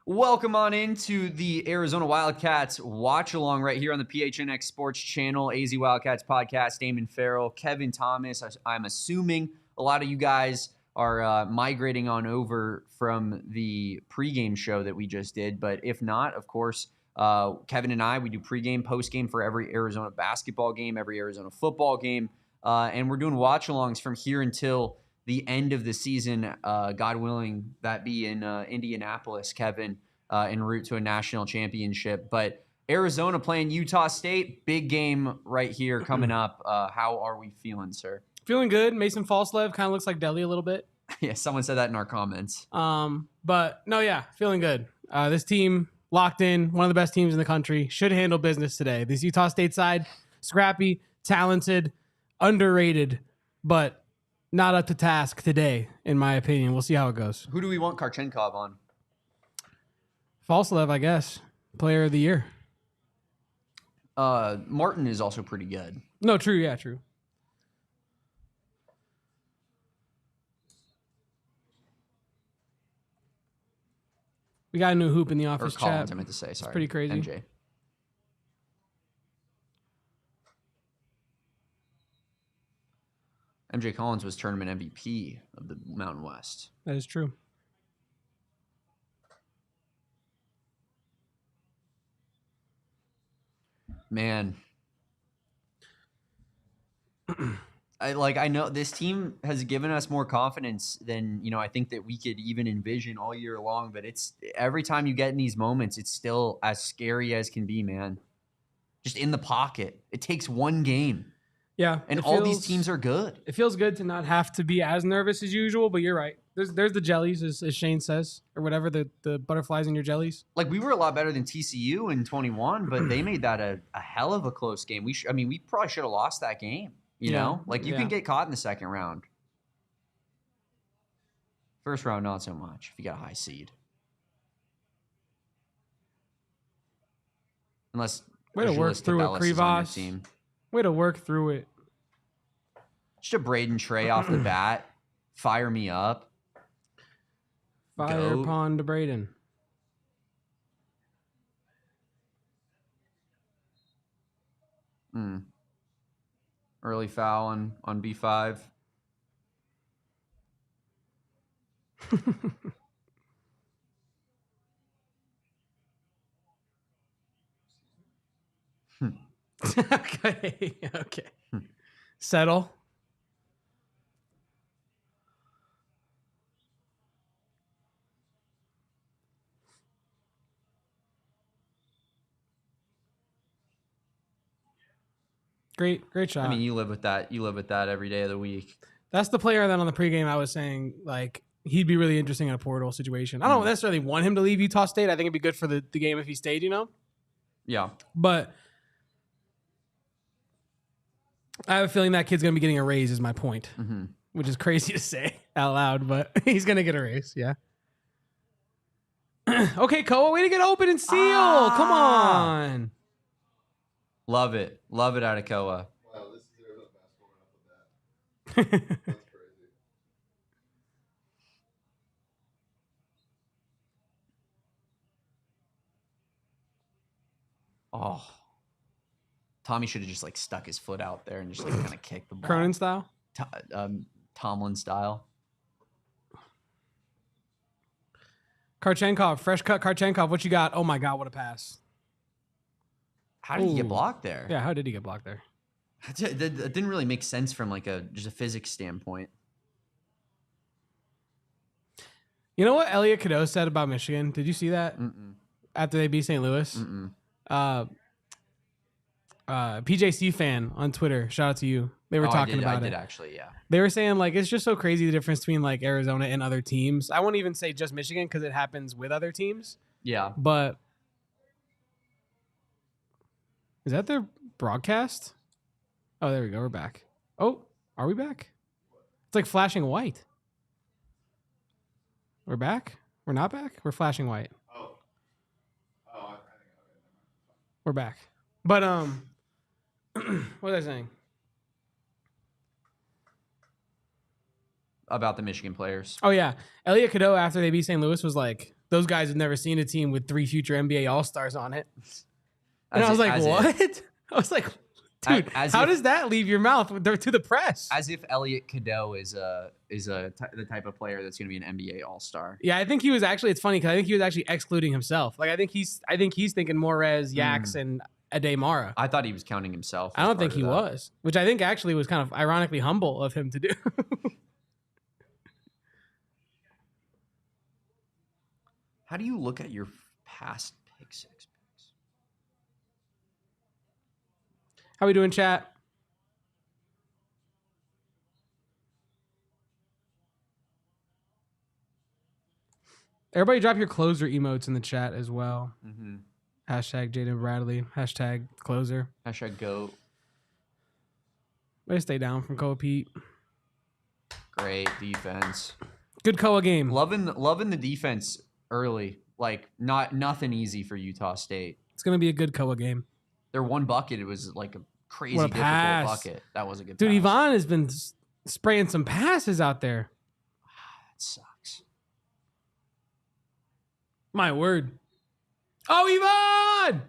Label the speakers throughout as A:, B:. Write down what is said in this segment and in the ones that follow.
A: Welcome on into the Arizona Wildcats watch along right here on the PHNX Sports Channel, AZ Wildcats podcast. Damon Farrell, Kevin Thomas. I'm assuming a lot of you guys are migrating on over from the pregame show that we just did. But if not, of course, Kevin and I, we do pregame, postgame for every Arizona basketball game, every Arizona football game. And we're doing watch alongs from here until the end of the season, God willing, that be in Indianapolis, Kevin, en route to a national championship. But Arizona playing Utah State, big game right here coming up. How are we feeling, sir?
B: Feeling good. Mason Falslev kind of looks like Deli a little bit.
A: Yeah, someone said that in our comments.
B: But no, yeah, feeling good. This team locked in, one of the best teams in the country, should handle business today. This Utah State side, scrappy, talented, underrated, but not up to task today, in my opinion. We'll see how it goes.
A: Who do we want Karchenkov on?
B: Falslev, I guess. Player of the year.
A: Martin is also pretty good.
B: No, true. Yeah, true. We got a new hoop in the office
A: Collins,
B: chat.
A: I meant to say. Sorry.
B: It's pretty crazy.
A: MJ. MJ Collins was tournament MVP of the Mountain West.
B: That is true.
A: Man. I know this team has given us more confidence than, I think that we could even envision all year long, but it's every time you get in these moments, it's still as scary as can be, man. Just in the pocket. It takes one game.
B: Yeah.
A: And all these teams are good.
B: It feels good to not have to be as nervous as usual, but you're right. There's the jellies, as Shane says, or whatever, the butterflies in your jellies.
A: Like, we were a lot better than TCU in 21, but they made that a hell of a close game. We probably should have lost that game, you know? Like, you can get caught in the second round. First round, not so much if you got a high seed. Unless
B: way to work through it, Krivas. Way to work through it.
A: Just a Braden Trey off the bat. Fire me up.
B: Fire upon to Braden.
A: Early foul on B5.
B: Okay. Settle. Great shot.
A: I mean, you live with that. You live with that every day of the week.
B: That's the player that on the pregame I was saying, like, he'd be really interesting in a portal situation. I don't necessarily want him to leave Utah State. I think it'd be good for the game if he stayed,
A: Yeah.
B: But I have a feeling that kid's going to be getting a raise is my point, which is crazy to say out loud, but he's going to get a raise, yeah. Okay, Koa, way to get open and seal. Come on.
A: Love it. Love it out of Koa.
C: Wow, this is Arizona basketball right off the bat. That's crazy.
A: Oh. Tommy should have just stuck his foot out there and just kind of kicked the ball.
B: Cronin style?
A: Tomlin style.
B: Karchenkov, fresh cut Karchenkov. What you got? Oh my God, what a pass.
A: How did he get blocked there?
B: Yeah, how did he get blocked there?
A: That didn't really make sense from just a physics standpoint.
B: You know what Elliot Cadeau said about Michigan? Did you see that? After they beat St. Louis? PJC fan on Twitter. Shout out to you. They were talking about it.
A: I did actually, yeah.
B: They were saying it's just so crazy the difference between Arizona and other teams. I won't even say just Michigan because it happens with other teams.
A: Yeah.
B: But is that their broadcast? Oh, there we go. We're back. Oh, are we back? It's flashing white. We're back? We're not back? We're flashing white.
C: Oh, I think
B: we're back. But what was I saying?
A: about the Michigan players.
B: Oh yeah, Elliot Cadeau after they beat St. Louis was like, those guys have never seen a team with 3 future NBA All-Stars on it. And I was like, what? I was like, dude, how does that leave your mouth to the press?
A: As if Elliot Cadeau is the type of player that's going to be an NBA All-Star.
B: Yeah, I think he was actually. It's funny because I think he was actually excluding himself. Like I think he's thinking Morez, Yax, and Ademara.
A: I thought he was counting himself.
B: I don't think he was, which I think actually was kind of ironically humble of him to do.
A: How do you look at your past pick six picks?
B: How we doing, chat? Everybody drop your closer emotes in the chat as well.
A: Mm-hmm.
B: Hashtag Jaden Bradley. Hashtag closer.
A: Hashtag GOAT.
B: Way to stay down from Koa Pete.
A: Great defense.
B: Good Koa game.
A: Loving the defense early. Like nothing easy for Utah State.
B: It's gonna be a good Koa game.
A: Their one bucket, it was like a crazy
B: What a
A: difficult
B: pass.
A: bucket. That was a good
B: Dude,
A: pass.
B: Yvonne has been spraying some passes out there.
A: That sucks.
B: My word. Oh, Yvonne!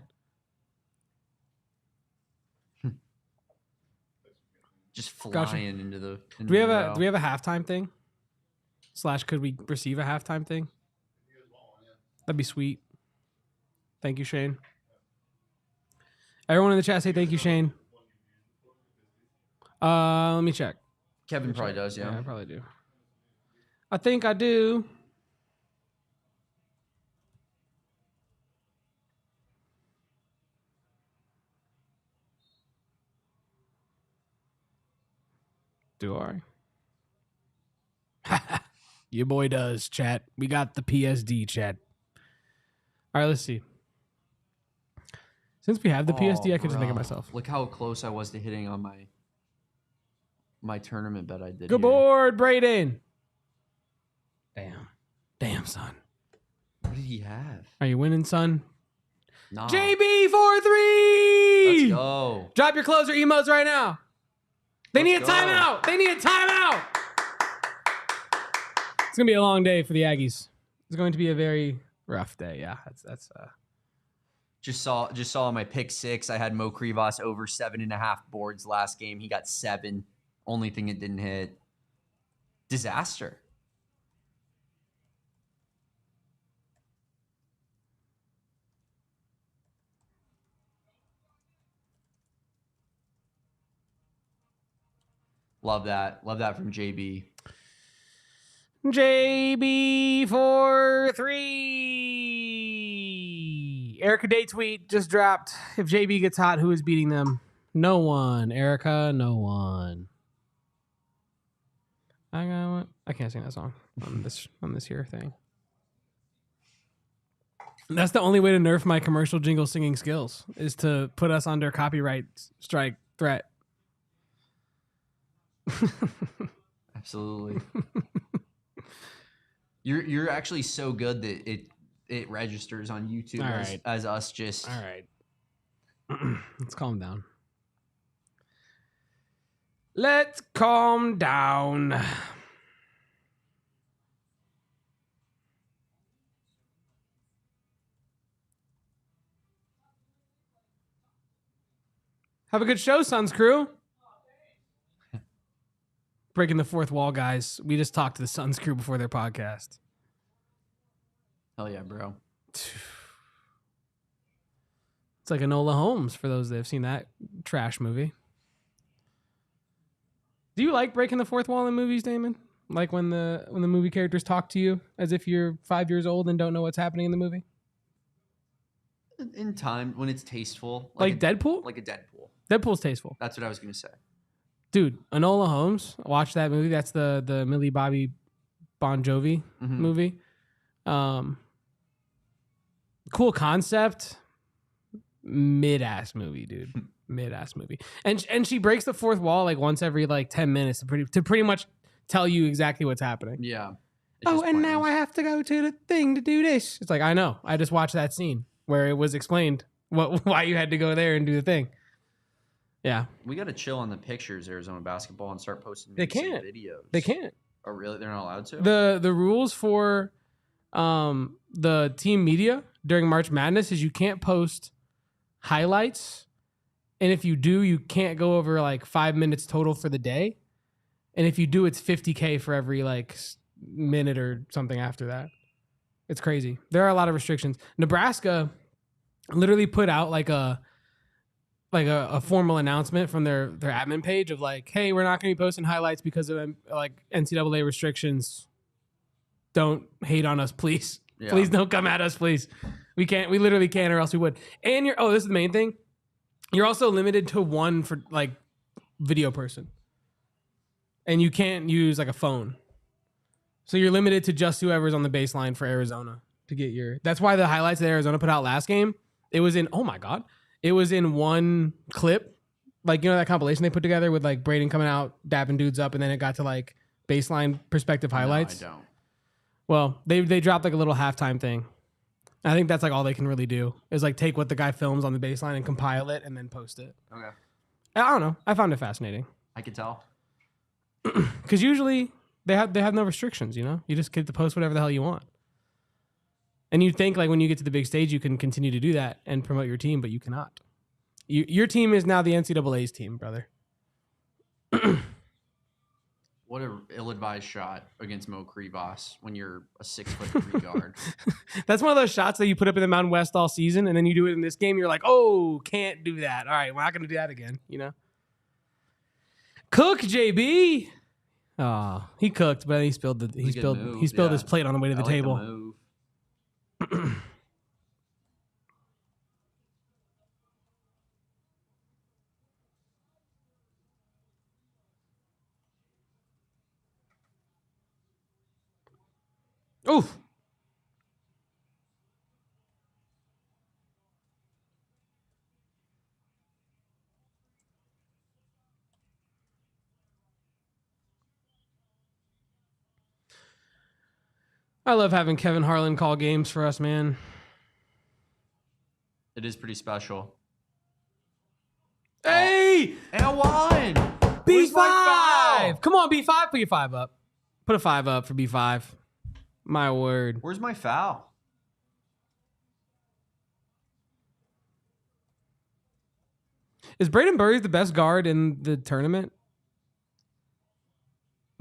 A: Just flying
B: Gotcha.
A: into the.
B: Do we have a halftime thing? / could we receive a halftime thing? That'd be sweet. Thank you, Shane. Everyone in the chat say thank you, Shane. Let me check.
A: Kevin probably does, yeah.
B: Yeah, I probably do. I think I do. Do I? Your boy does, chat. We got the PSD, chat. All right, let's see. Since we have the PSD, I could just think of myself.
A: Look how close I was to hitting on my tournament bet I did.
B: Good board, Brayden. Damn, son.
A: What did he have?
B: Are you winning, son?
A: Nah.
B: JB 4-3.
A: Let's go.
B: Drop your closer emotes right now. They need a timeout. They need a timeout. It's gonna be a long day for the Aggies. It's going to be a very rough day. Yeah, that's.
A: Just saw my pick six. I had Mo Krivas over 7.5 boards last game. He got 7. Only thing it didn't hit. Disaster. Love that. Love that from JB.
B: JB 4-3. Erica Day tweet just dropped. If JB gets hot, who is beating them? No one. Erica, no one. I can't sing that song on this here thing. That's the only way to nerf my commercial jingle singing skills is to put us under copyright strike threat.
A: Absolutely. You're actually so good that it registers on YouTube as us just.
B: All right. Let's calm down. Let's calm down. Have a good show, Suns crew. Breaking the fourth wall, guys. We just talked to the Suns crew before their podcast.
A: Hell yeah, bro.
B: It's like Enola Holmes for those that have seen that trash movie. Do you like breaking the fourth wall in movies, Damon? Like when the movie characters talk to you as if you're 5 years old and don't know what's happening in the movie?
A: In time, when it's tasteful.
B: Like Deadpool?
A: Like a Deadpool.
B: Deadpool's tasteful.
A: That's what I was going to say.
B: Dude, Enola Holmes, watch that movie. That's the Millie Bobby Bon Jovi movie. Cool concept. Mid-ass movie, dude. Mid-ass movie. And she breaks the fourth wall like once every like 10 minutes to pretty much tell you exactly what's happening.
A: Yeah.
B: Oh, and now I have to go to the thing to do this. It's like, I know. I just watched that scene where it was explained why you had to go there and do the thing. Yeah.
A: We got to chill on the pictures, Arizona basketball, and start posting
B: They can't.
A: videos.
B: They can't.
A: Oh, really? They're not allowed to?
B: The rules for the team media during March Madness is you can't post highlights, and if you do, you can't go over like 5 minutes total for the day, and if you do, it's $50K for every like minute or something after that. It's crazy. There are a lot of restrictions. Nebraska literally put out like a formal announcement from their admin page of like, hey, we're not going to be posting highlights because of like NCAA restrictions. Don't hate on us, please. Yeah. Please don't come at us, please. We literally can't, or else we would. And this is the main thing. You're also limited to one for like video person. And you can't use like a phone. So you're limited to just whoever's on the baseline for Arizona to get that's why the highlights that Arizona put out last game, it was in one clip. Like, that compilation they put together with like Braden coming out, dapping dudes up, and then it got to like baseline perspective highlights.
A: No, I don't.
B: Well, they dropped like a little halftime thing. I think that's like all they can really do is like take what the guy films on the baseline and compile it and then post it.
A: Okay.
B: I don't know. I found it fascinating.
A: I could tell.
B: Because usually they have no restrictions, You just get to post whatever the hell you want. And you'd think like when you get to the big stage, you can continue to do that and promote your team, but you cannot. Your team is now the NCAA's team, brother.
A: What an ill-advised shot against Mo Krivas when you're a 6'3" guard.
B: That's one of those shots that you put up in the Mountain West all season, and then you do it in this game. You're like, oh, can't do that. All right, we're not going to do that again, Cook, JB. Oh, he cooked, but he spilled his plate on the way to the table. Oof. I love having Kevin Harlan call games for us, man.
A: It is pretty special.
B: Hey!
A: And a one!
B: B5! Come on, B5. Put your 5 up. Put a 5 up for B5. My word.
A: Where's my foul?
B: Is Braden Burries the best guard in the tournament?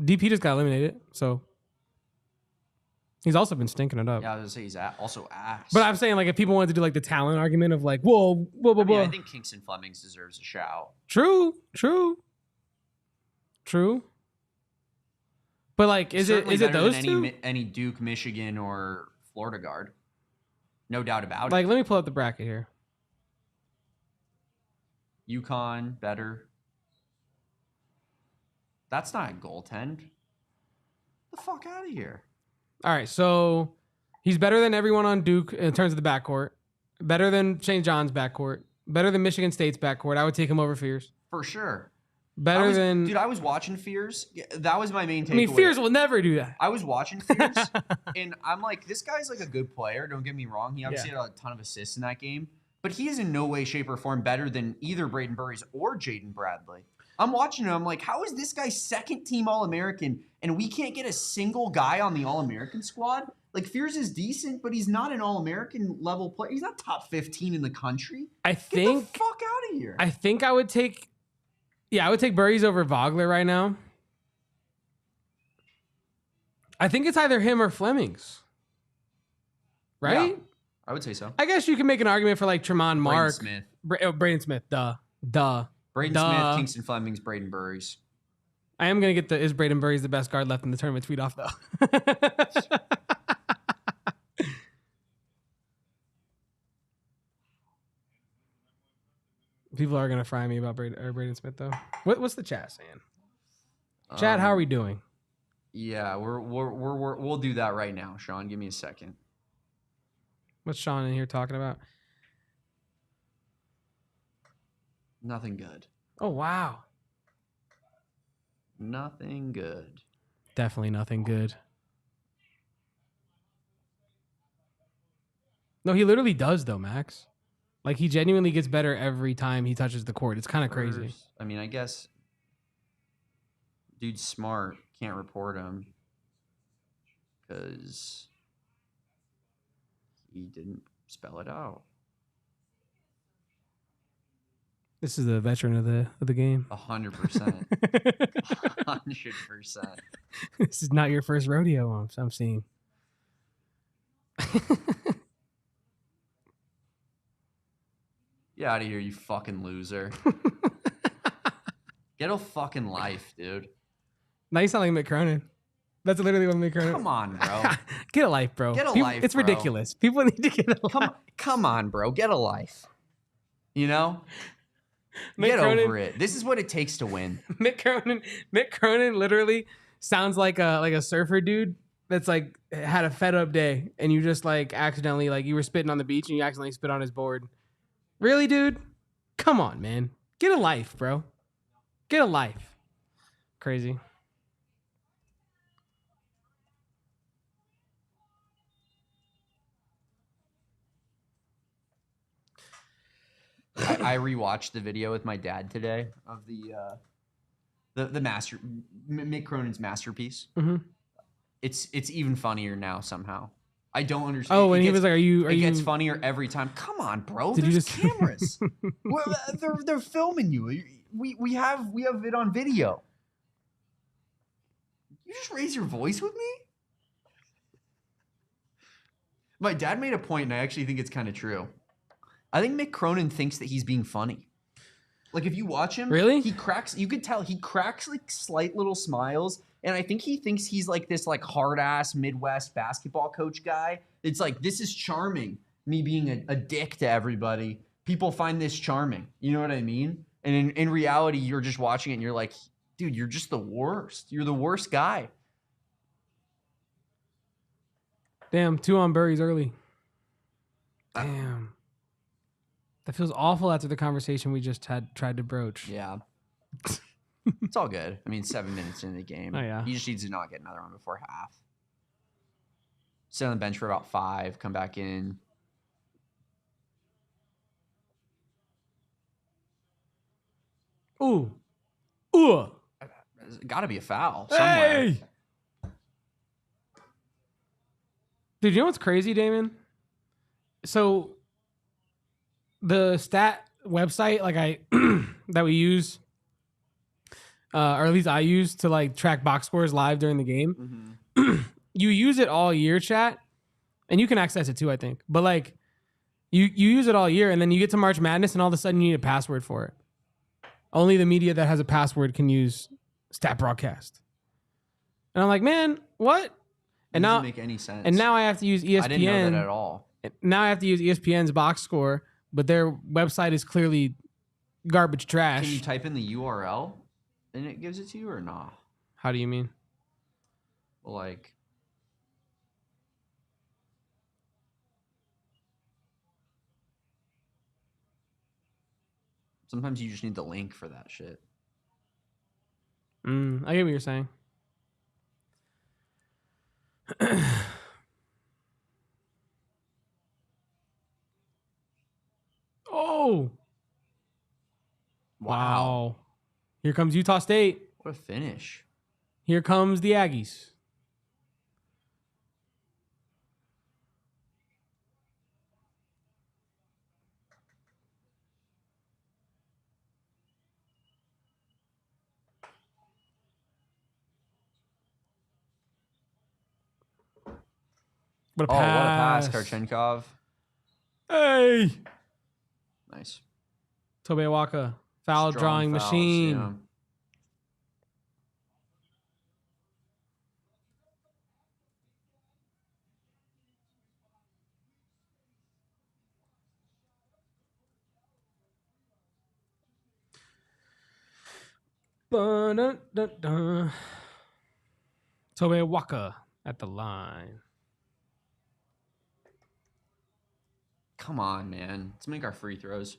B: DP just got eliminated, so he's also been stinking it up.
A: Yeah, I was gonna say he's also ass.
B: But I'm saying, like, if people wanted to do like the talent argument of like, whoa.
A: I think Kingston Flemings deserves a shout.
B: True. But like, is it those two?
A: Any Duke, Michigan, or Florida guard? No doubt about it.
B: Like, let me pull up the bracket here.
A: UConn better. That's not a goaltend. Get the fuck out of here.
B: All right, so he's better than everyone on Duke in terms of the backcourt. Better than St. John's backcourt. Better than Michigan State's backcourt. I would take him over Fears.
A: For sure.
B: Dude,
A: I was watching Fears. That was my main takeaway.
B: I mean, Fears will never do that.
A: I was watching Fears, and I'm like, this guy's like a good player. Don't get me wrong. He obviously had a ton of assists in that game, but he is in no way, shape, or form better than either Braden Burries or Jaden Bradley. I'm watching him. I'm like, how is this guy second-team All-American, and we can't get a single guy on the All-American squad? Like, Fears is decent, but he's not an All-American level player. He's not top 15 in the country. Get the fuck out of here.
B: I think I would take... Yeah, I would take Burries over Vogler right now. I think it's either him or Flemings. Right?
A: Yeah, I would say so.
B: I guess you can make an argument for like Tremont Mark. Braden Smith. Duh.
A: Braden Smith, Kingston Flemings, Braden Burries.
B: I am going to get the is Braden Burries the best guard left in the tournament tweet off, though. People are going to fry me about Braden Smith, though. What's the chat saying? Chat, how are we doing?
A: Yeah, we'll do that right now, Sean. Give me a second.
B: What's Sean in here talking about?
A: Nothing good.
B: Oh, wow.
A: Nothing good.
B: Definitely nothing good. No, he literally does, though, Max. Like, he genuinely gets better every time he touches the court. It's kind of crazy.
A: I mean, I guess dude's smart. Can't report him because he didn't spell it out.
B: This is the veteran of the game.
A: 100%. 100%.
B: This is not your first rodeo. I'm seeing.
A: Get out of here, you fucking loser. Get a fucking life, dude.
B: Now you sound like Mick Cronin. That's literally what Mick Cronin.
A: Come on, bro.
B: Get a life, bro.
A: Get a life,
B: It's
A: bro.
B: ridiculous. People need to get a life.
A: Come on, bro. Get a life. You know?
B: Mick
A: Get
B: Cronin,
A: over it. This is what it takes to win.
B: Mick Cronin literally sounds like a surfer dude that's like had a fed up day and you just like accidentally like you were spitting on the beach and you accidentally spit on his board. Really, dude? Come on, man. Get a life, bro. Get a life. Crazy.
A: I rewatched the video with my dad today of the Mick Cronin's masterpiece.
B: Mm-hmm.
A: It's even funnier now somehow. I don't understand.
B: Oh, and he was like,
A: It gets funnier every time. Come on, bro. There's cameras. Well, they're filming you. We have it on video. You just raise your voice with me? My dad made a point, and I actually think it's kind of true. I think Mick Cronin thinks that he's being funny. Like, if you watch him,
B: really?
A: You could tell he cracks like slight little smiles. And I think he thinks he's like this like hard-ass Midwest basketball coach guy. It's like, this is charming, me being a dick to everybody. People find this charming. You know what I mean? And in reality, you're just watching it and you're like, dude, you're just the worst. You're the worst guy.
B: Damn, 2 on Burries early. Damn. That feels awful after the conversation we just had tried to broach.
A: Yeah. It's all good. I mean, 7 minutes into the game.
B: Oh, yeah.
A: He just needs to not get another one before half. Sit on the bench for about 5, come back in.
B: Ooh. Ooh.
A: There's got to be a foul somewhere.
B: Hey! Dude, you know what's crazy, Damon? So the stat website like that we use or at least I use to like track box scores live during the game. Mm-hmm. You use it all year, chat, and you can access it too, I think. But like you use it all year and then you get to March Madness and all of a sudden you need a password for it. Only the media that has a password can use stat broadcast. And I'm like, man, what? And
A: Doesn't
B: now
A: make any sense.
B: And now I have to use ESPN.
A: I didn't know that at all.
B: Now I have to use ESPN's box score, but their website is clearly garbage trash.
A: Can you type in the URL and it gives it to you or not?
B: How do you mean?
A: Well, like, sometimes you just need the link for that shit.
B: I get what you're saying. Oh. Wow. Here comes Utah State.
A: What a finish.
B: Here comes the Aggies. What a pass.
A: What a pass, Karchenkov.
B: Hey.
A: Nice.
B: Tobey Waka. Foul
A: Strong
B: drawing
A: fouls,
B: machine.
A: yeah.
B: Ba-dun-dun-dun. Tobey Waka at the line.
A: Come on, man. Let's make our free throws.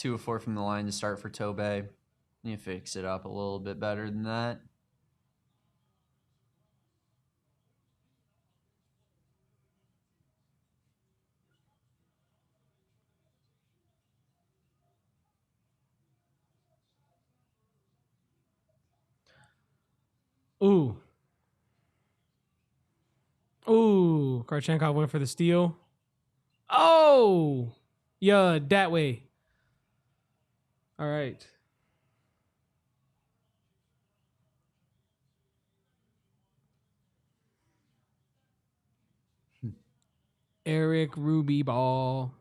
A: 2 of 4 from the line to start for Tobe. You fix it up a little bit better than that.
B: Ooh. Ooh. Karchenkov went for the steal. Oh! Yeah, that way. All right. Eric Ruby ball.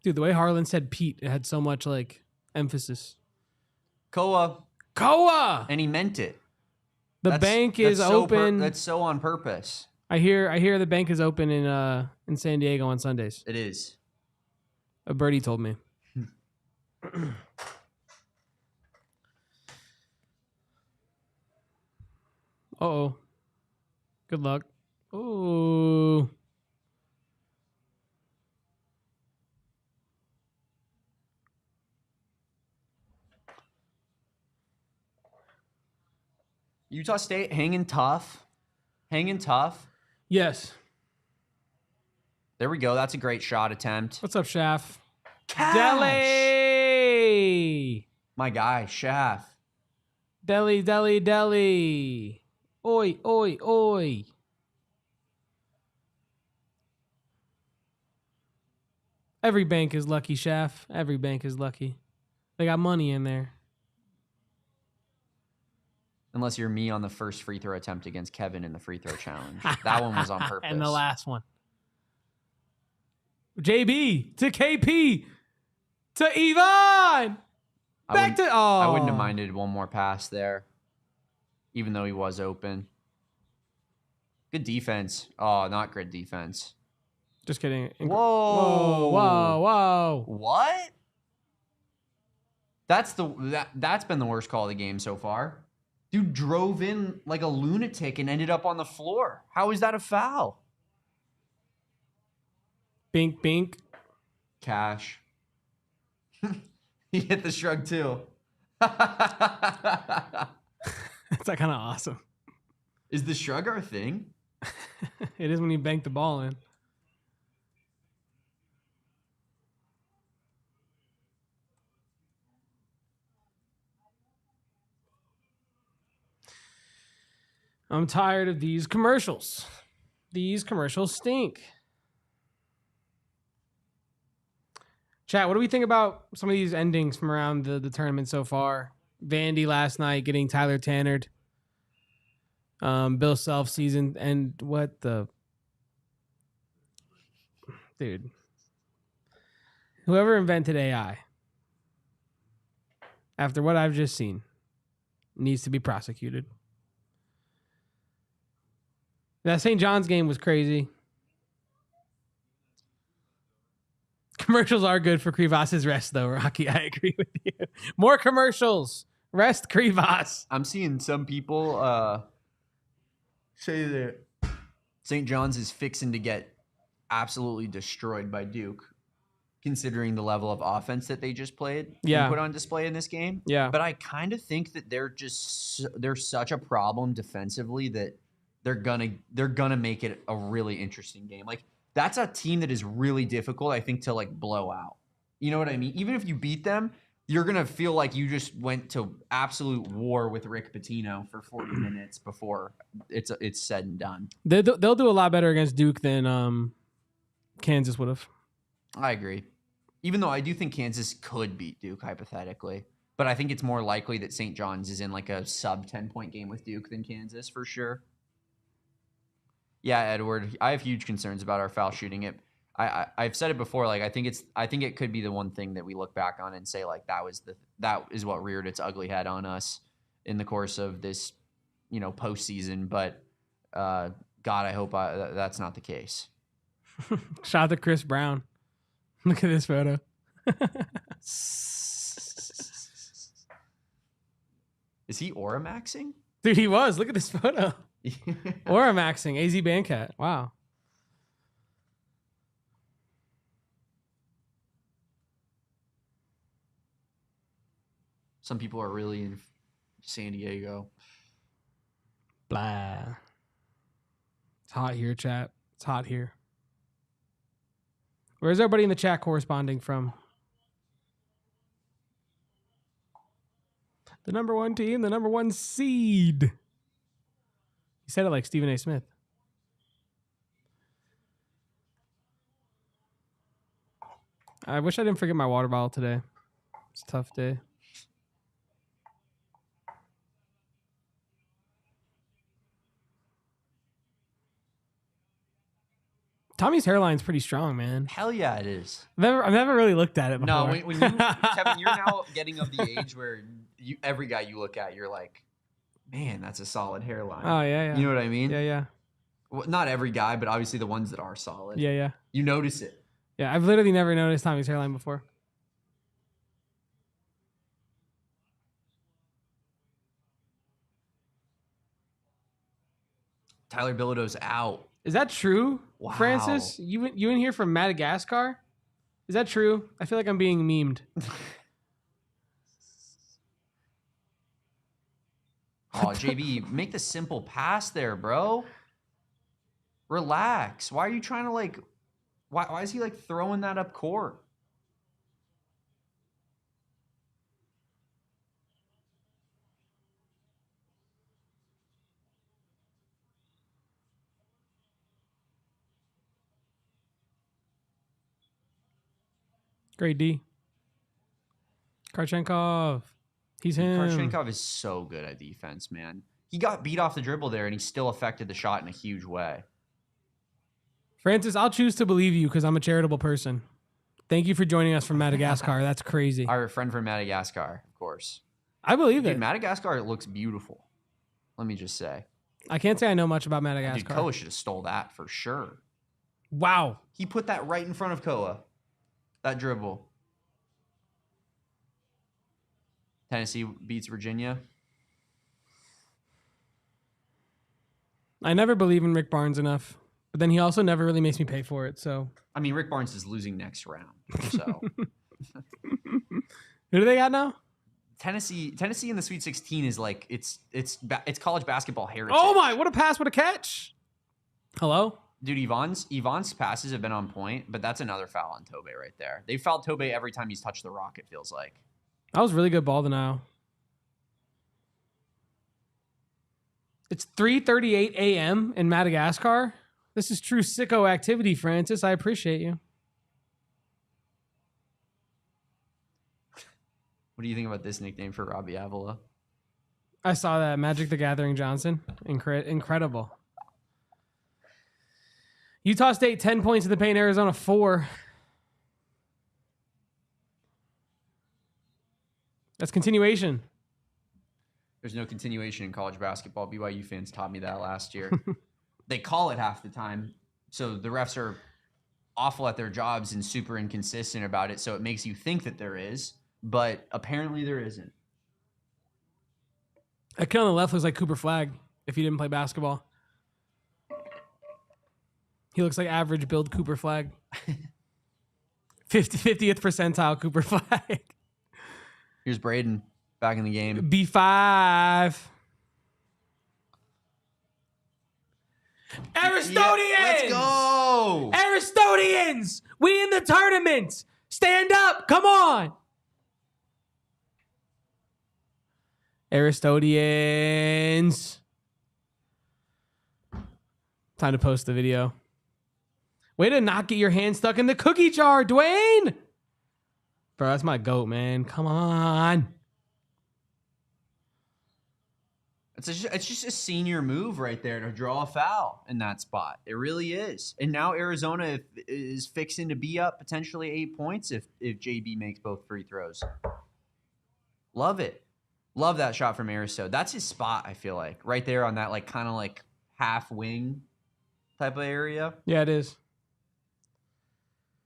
B: Dude, the way Harlan said Pete, it had so much like emphasis.
A: Koa.
B: Koa!
A: And he meant it.
B: The bank is open.
A: That's so on purpose.
B: I hear the bank is open in San Diego on Sundays.
A: It is.
B: A birdie told me. Uh-oh. Good luck. Ooh.
A: Utah State hanging tough. Hanging tough.
B: Yes.
A: There we go. That's a great shot attempt.
B: What's up, Shaft?
A: Cash!
B: Deli!
A: My guy, Shaft.
B: Deli, deli, deli. Oi, oi, oi. Every bank is lucky, Shaft. Every bank is lucky. They got money in there.
A: Unless you're me on the first free throw attempt against Kevin in the free throw challenge. That one was on purpose.
B: And the last one. JB to KP to Yvonne. Back to
A: I wouldn't have minded one more pass there, even though he was open. Good defense. Oh, not good defense.
B: Just kidding.
A: Whoa.
B: Whoa, whoa.
A: What? That's been the worst call of the game so far. Dude drove in like a lunatic and ended up on the floor. How is that a foul?
B: Bink, bink.
A: Cash. He hit the shrug too.
B: That's kind of awesome.
A: Is the shrug our thing?
B: It is when you bank the ball in. I'm tired of these commercials. These commercials stink. Chat, what do we think about some of these endings from around the tournament so far? Vandy last night getting Tyler Tannered. Bill Self season. And what the... Dude. Whoever invented AI, after what I've just seen, needs to be prosecuted. That St. John's game was crazy. Commercials are good for Krivas' rest, though, Rocky. I agree with you. More commercials. Rest Krivas.
A: I'm seeing some people say that St. John's is fixing to get absolutely destroyed by Duke, considering the level of offense that they just played and put on display in this game.
B: Yeah.
A: But I kind of think that they're such a problem defensively that they're gonna make it a really interesting game. Like, that's a team that is really difficult, I think, to like blow out. You know what I mean? Even if you beat them, you're gonna feel like you just went to absolute war with Rick Pitino for 40 minutes before it's said and done.
B: They'll do a lot better against Duke than Kansas would have.
A: I agree. Even though I do think Kansas could beat Duke hypothetically, but I think it's more likely that St. John's is in like a sub 10-point game with Duke than Kansas for sure. Yeah, Edward, I have huge concerns about our foul shooting. I've said it before. Like, I think it could be the one thing that we look back on and say like that is what reared its ugly head on us in the course of this, postseason. But God, I hope that's not the case.
B: Shout out to Chris Brown. Look at this photo.
A: Is he Aura maxing?
B: Dude, he was. Look at this photo. Or I'm maxing. AZ Bandcat. Wow.
A: Some people are really in San Diego.
B: Blah. It's hot here, chat. It's hot here. Where's everybody in the chat corresponding from? The number 1 team, the number 1 seed. He said it like Stephen A. Smith. I wish I didn't forget my water bottle today. It's a tough day. Tommy's hairline's pretty strong, man.
A: Hell yeah, it is.
B: I've never really looked at it before.
A: No, when you, Kevin, you're now getting of the age where every guy you look at, you're like, man, that's a solid hairline.
B: Oh, yeah.
A: You know what I mean?
B: Yeah.
A: Well, not every guy, but obviously the ones that are solid.
B: Yeah.
A: You notice it.
B: Yeah, I've literally never noticed Tommy's hairline before.
A: Tyler Bilodeau's out.
B: Is that true,
A: Wow.
B: Francis? You in here from Madagascar? Is that true? I feel like I'm being memed.
A: Oh, JB, make the simple pass there, bro. Relax. Why are you trying to like? Why is he like throwing that up court?
B: Great D. Karchenkov. He's him.
A: Karchenkov is so good at defense, man. He got beat off the dribble there, and he still affected the shot in a huge way.
B: Francis, I'll choose to believe you because I'm a charitable person. Thank you for joining us from Madagascar. That's crazy.
A: Our friend from Madagascar, of course.
B: I believe
A: Dude,
B: it.
A: Madagascar looks beautiful. Let me just say.
B: I can't say I know much about
A: Dude,
B: Madagascar.
A: Koa should have stole that for sure.
B: Wow.
A: He put that right in front of Koa. That dribble. Tennessee beats Virginia.
B: I never believe in Rick Barnes enough, but then he also never really makes me pay for it. So
A: I mean, Rick Barnes is losing next round. So
B: who do they got now?
A: Tennessee in the Sweet 16 is like it's college basketball heritage.
B: Oh my! What a pass! What a catch! Hello.
A: Dude, Yvonne's passes have been on point, but that's another foul on Tobe right there. They fouled Tobe every time he's touched the rock, it feels like.
B: That was really good ball denial. It's 3:38 a.m. in Madagascar. This is true sicko activity, Francis. I appreciate you.
A: What do you think about this nickname for Robbie Avila?
B: I saw that. Magic the Gathering Johnson. Incredible. Utah State 10 points in the paint. Arizona 4. That's continuation.
A: There's no continuation in college basketball. BYU fans taught me that last year. They call it half the time, so the refs are awful at their jobs and super inconsistent about it, so it makes you think that there is, but apparently there isn't.
B: That kid on the left looks like Cooper Flagg if he didn't play basketball. He looks like average build Cooper Flagg. 50th percentile Cooper Flagg.
A: Here's Braden back in the game.
B: B5. Aristodians!
A: Yeah, let's go!
B: Aristodians! We in the tournament! Stand up! Come on! Aristodians. Time to post the video. Way to not get your hand stuck in the cookie jar, Dwayne! Bro, that's my goat, man. Come on.
A: It's just a senior move right there to draw a foul in that spot. It really is. And now Arizona is fixing to be up potentially 8 points if JB makes both free throws. Love it. Love that shot from Aristo. That's his spot, I feel like. Right there on that like kind of like half wing type of area.
B: Yeah, it is.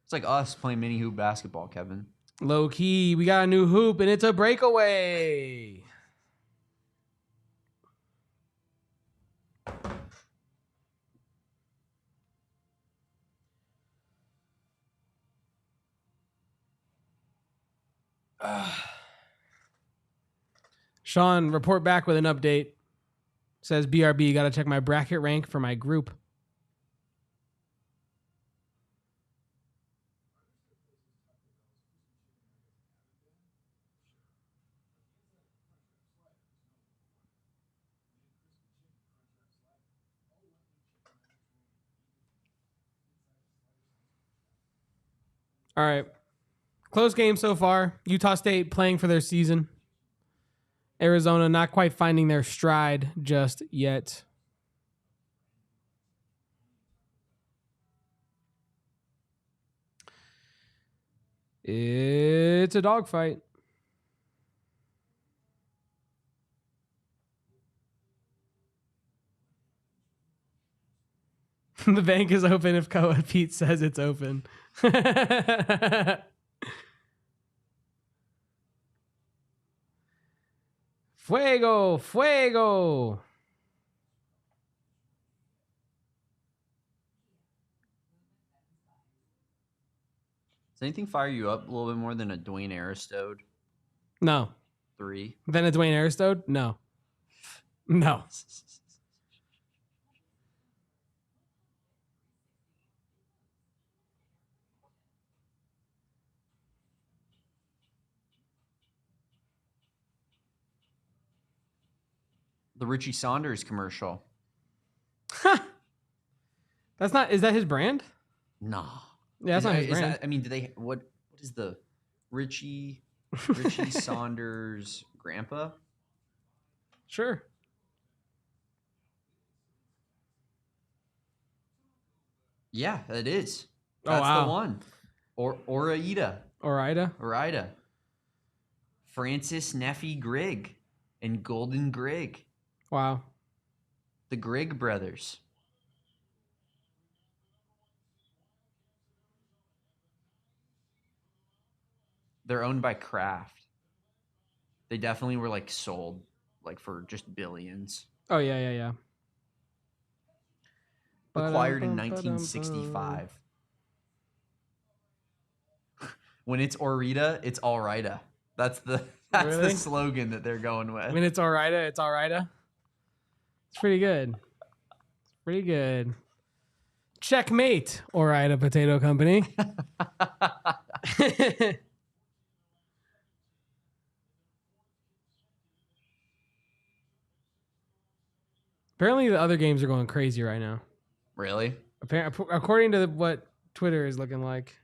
A: It's like us playing mini hoop basketball, Kevin.
B: Low key, we got a new hoop and it's a breakaway. Sean, report back with an update. Says BRB, got to check my bracket rank for my group. All right. Close game so far. Utah State playing for their season. Arizona not quite finding their stride just yet. It's a dogfight. The bank is open if Koa Pete says it's open. Fuego, fuego.
A: Does anything fire you up a little bit more than a Dwayne Aristode
B: No.
A: 3?
B: Then a Dwayne Aristode? No. No.
A: The Richie Saunders commercial.
B: That's not, is that his brand?
A: No.
B: Yeah, that's not his brand.
A: I mean, do they, what is the Richie Saunders grandpa?
B: Sure.
A: Yeah, it is.
B: Oh,
A: That's
B: wow.
A: the one. Oraida.
B: Orida.
A: Francis Neffy Grigg and Golden Grigg.
B: Wow.
A: The Grigg brothers. They're owned by Kraft. They definitely were like sold like for just billions.
B: Oh, yeah.
A: Acquired in 1965. When it's Orita, it's all righta. That's
B: Really?
A: the slogan that they're going with.
B: When it's Orida, it's Orida. It's pretty good. It's pretty good. Checkmate, Orida Potato Company. Apparently, the other games are going crazy right now.
A: Really?
B: According to what Twitter is looking like.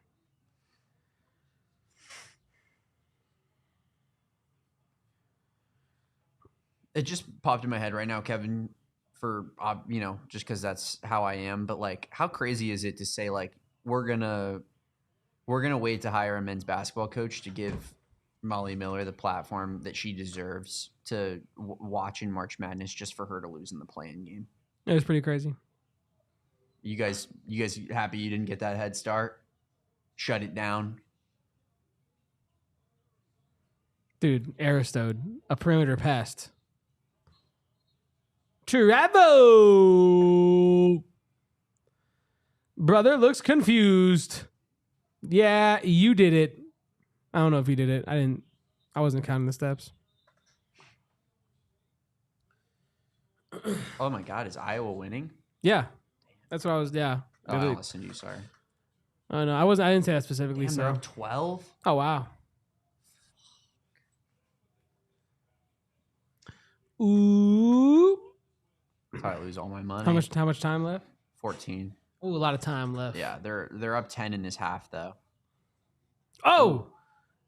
A: It just popped in my head right now, Kevin, for just because that's how I am. But like, how crazy is it to say like we're gonna wait to hire a men's basketball coach to give Molly Miller the platform that she deserves to watch in March Madness just for her to lose in the play-in game?
B: It was pretty crazy.
A: You guys happy you didn't get that head start? Shut it down.
B: Dude, Aristode, a perimeter pest. Travo! Brother looks confused. Yeah, you did it. I don't know if you did it. I wasn't counting the steps.
A: Oh my God, is Iowa winning?
B: Yeah. That's what I was, yeah.
A: Oh, I listened to you, sorry.
B: Oh, no, I didn't say that specifically.
A: Damn,
B: So
A: they're up 12?
B: Oh, wow. Ooh.
A: That's how I lose all my money.
B: How much time left?
A: 14.
B: Ooh, a lot of time left.
A: Yeah, they're up 10 in this half though.
B: Oh,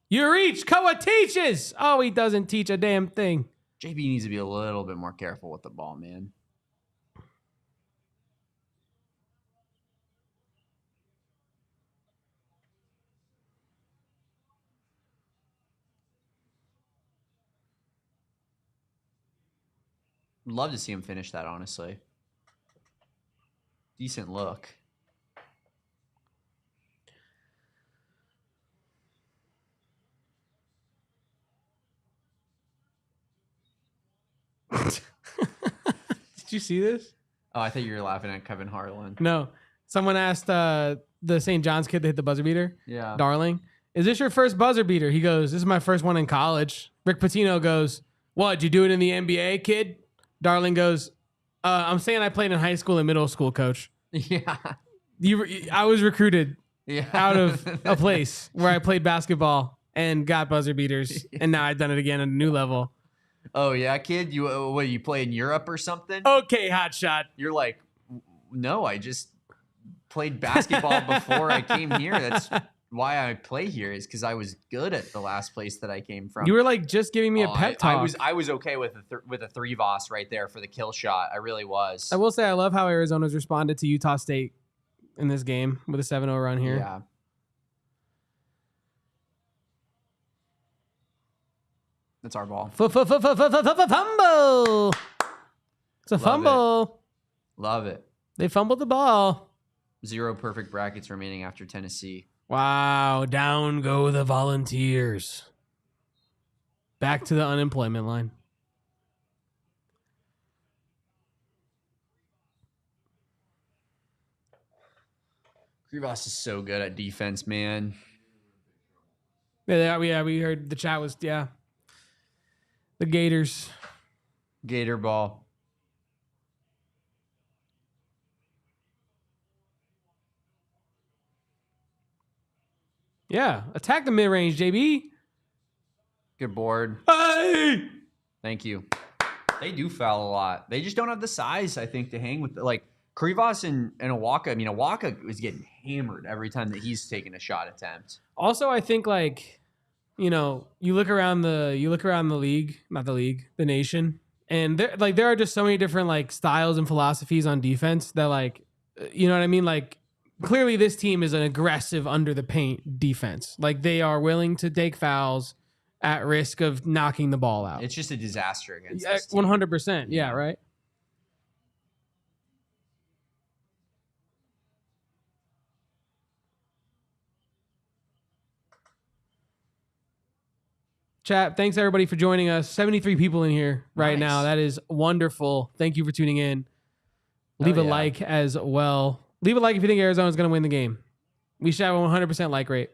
B: you reach. Koa teaches. Oh, he doesn't teach a damn thing.
A: JB needs to be a little bit more careful with the ball, man. Love to see him finish that, honestly. Decent look.
B: Did you see this?
A: Oh, I thought you were laughing at Kevin Harlan.
B: No. Someone asked the St. John's kid that hit the buzzer beater,
A: Yeah.
B: Darling, is this your first buzzer beater? He goes, this is my first one in college. Rick Pitino goes, what, did you do it in the NBA, kid? Darling goes, I'm saying I played in high school and middle school, coach.
A: Yeah.
B: I was recruited
A: Yeah.
B: out of a place where I played basketball and got buzzer beaters, and now I've done it again at a new level.
A: Oh, yeah, kid? You play in Europe or something?
B: Okay, hotshot.
A: You're like, no, I just played basketball before I came here. That's why I play here, is because I was good at the last place that I came from.
B: You were like just giving me a pep talk.
A: I was okay with a 3 Voss right there for the kill shot. I really was.
B: I will say I love how Arizona's responded to Utah State in this game with a 7-0 run here.
A: Yeah. That's our ball.
B: Fumble. It's a fumble.
A: Love it.
B: They fumbled the ball.
A: 0 perfect brackets remaining after Tennessee.
B: Wow. Down go the Volunteers. Back to the unemployment line.
A: Krivas is so good at defense, man.
B: Yeah, we heard the chat was, the Gators.
A: Gator ball.
B: Yeah, attack the mid-range, JB.
A: Good board.
B: Hey!
A: Thank you. They do foul a lot. They just don't have the size, I think, to hang with like Krivas and Awaka. I mean, Awaka is getting hammered every time that he's taking a shot attempt.
B: Also, I think like, you look around the league, not the league, the nation, and there are just so many different like styles and philosophies on defense that like, you know what I mean? Like, clearly this team is an aggressive under the paint defense. Like, they are willing to take fouls at risk of knocking the ball out.
A: It's just a disaster against this team.
B: 100%. Yeah, right. Chat, thanks everybody for joining us. 73 people in here right now. That is wonderful. Thank you for tuning in. Leave a like as well. Leave a like if you think Arizona's going to win the game. We should have a 100% like rate.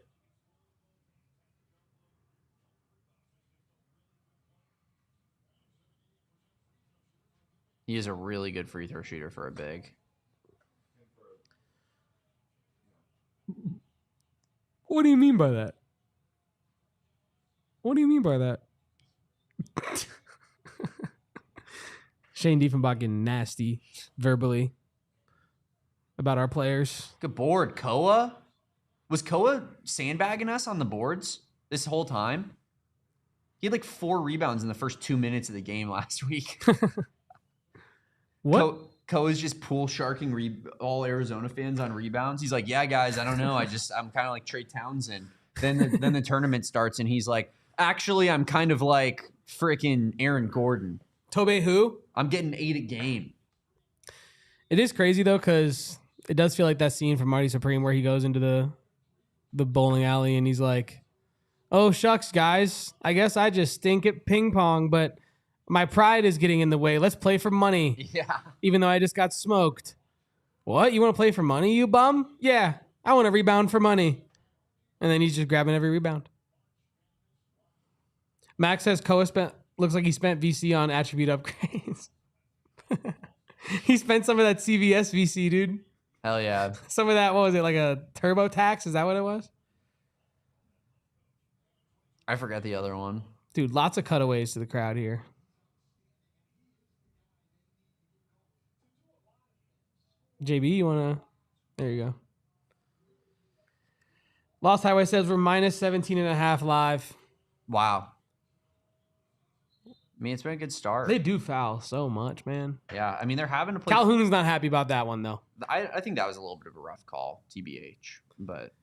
A: He is a really good free throw shooter for a big.
B: What do you mean by that? What do you mean by that? Shane Diefenbach getting nasty verbally about our players.
A: Good board. Koa? Was Koa sandbagging us on the boards this whole time? He had like 4 rebounds in the first 2 minutes of the game last week.
B: What?
A: Koa's just pool sharking all Arizona fans on rebounds. He's like, yeah, guys, I don't know. I'm kind of like Trey Townsend. Then the tournament starts and he's like, actually, I'm kind of like freaking Aaron Gordon.
B: Tobey who?
A: I'm getting 8 a game.
B: It is crazy though, because it does feel like that scene from Marty Supreme where he goes into the bowling alley and he's like, oh, shucks, guys. I guess I just stink at ping pong, but my pride is getting in the way. Let's play for money.
A: Yeah.
B: Even though I just got smoked. What? You want to play for money, you bum? Yeah. I want to rebound for money. And then he's just grabbing every rebound. Max says Koa looks like he spent VC on attribute upgrades. He spent some of that CVS VC, dude.
A: Hell yeah.
B: Some of that, what was it, like a turbo tax? Is that what it was?
A: I forgot the other one.
B: Dude, lots of cutaways to the crowd here. JB, you want to? There you go. Lost Highway says we're minus 17.5 live.
A: Wow. I mean, it's been a good start.
B: They do foul so much, man.
A: Yeah, I mean, they're having to play.
B: Calhoun's not happy about that one, though.
A: I think that was a little bit of a rough call, TBH. But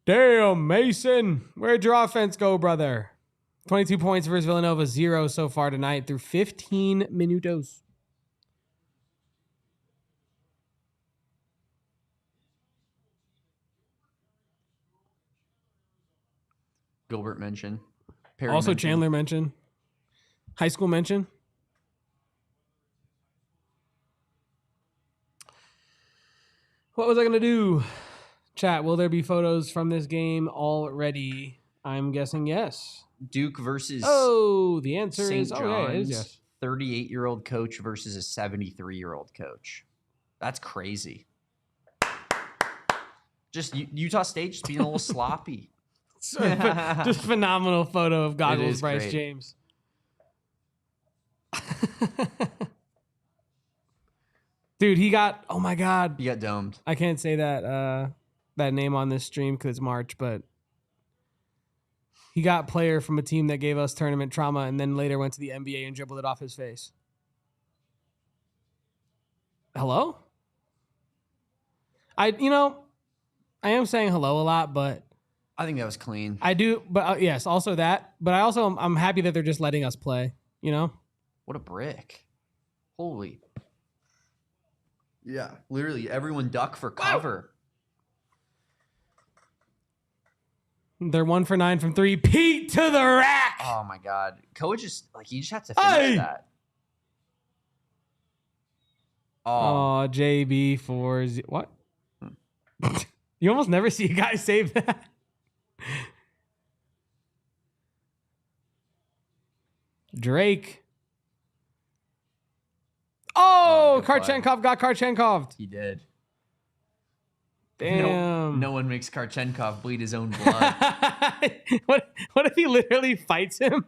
B: damn, Mason. Where'd your offense go, brother? 22 points versus Villanova, 0 so far tonight through 15 minutos.
A: Gilbert mentioned. Perry
B: Also
A: mentioned.
B: Chandler mentioned. High school mention. What was I going to do? Chat, will there be photos from this game already? I'm guessing yes.
A: Duke versus
B: Oh, the answer
A: St.
B: is
A: John's.
B: it is yes.
A: 38-year-old coach versus a 73-year-old coach. That's crazy. Just Utah State just being a little sloppy.
B: Just phenomenal photo of goggles,
A: is
B: Bryce
A: great.
B: James. Dude, he got, oh my God.
A: He got domed.
B: I can't say that name on this stream because it's March, but he got player from a team that gave us tournament trauma and then later went to the NBA and dribbled it off his face. Hello? I am saying hello a lot, but
A: I think that was clean.
B: I do, but yes, also that. But I'm happy that they're just letting us play, you know?
A: What a brick. Holy. Yeah, literally everyone duck for cover.
B: They're 1 for 9 from 3. Pete to the rack.
A: Oh my God. Coach just you just have to finish that.
B: Oh, JB for what? You almost never see a guy save that. Drake. Oh, Karchenkov got Karchenkov.
A: He did.
B: Damn.
A: No one makes Karchenkov bleed his own blood.
B: What if he literally fights him?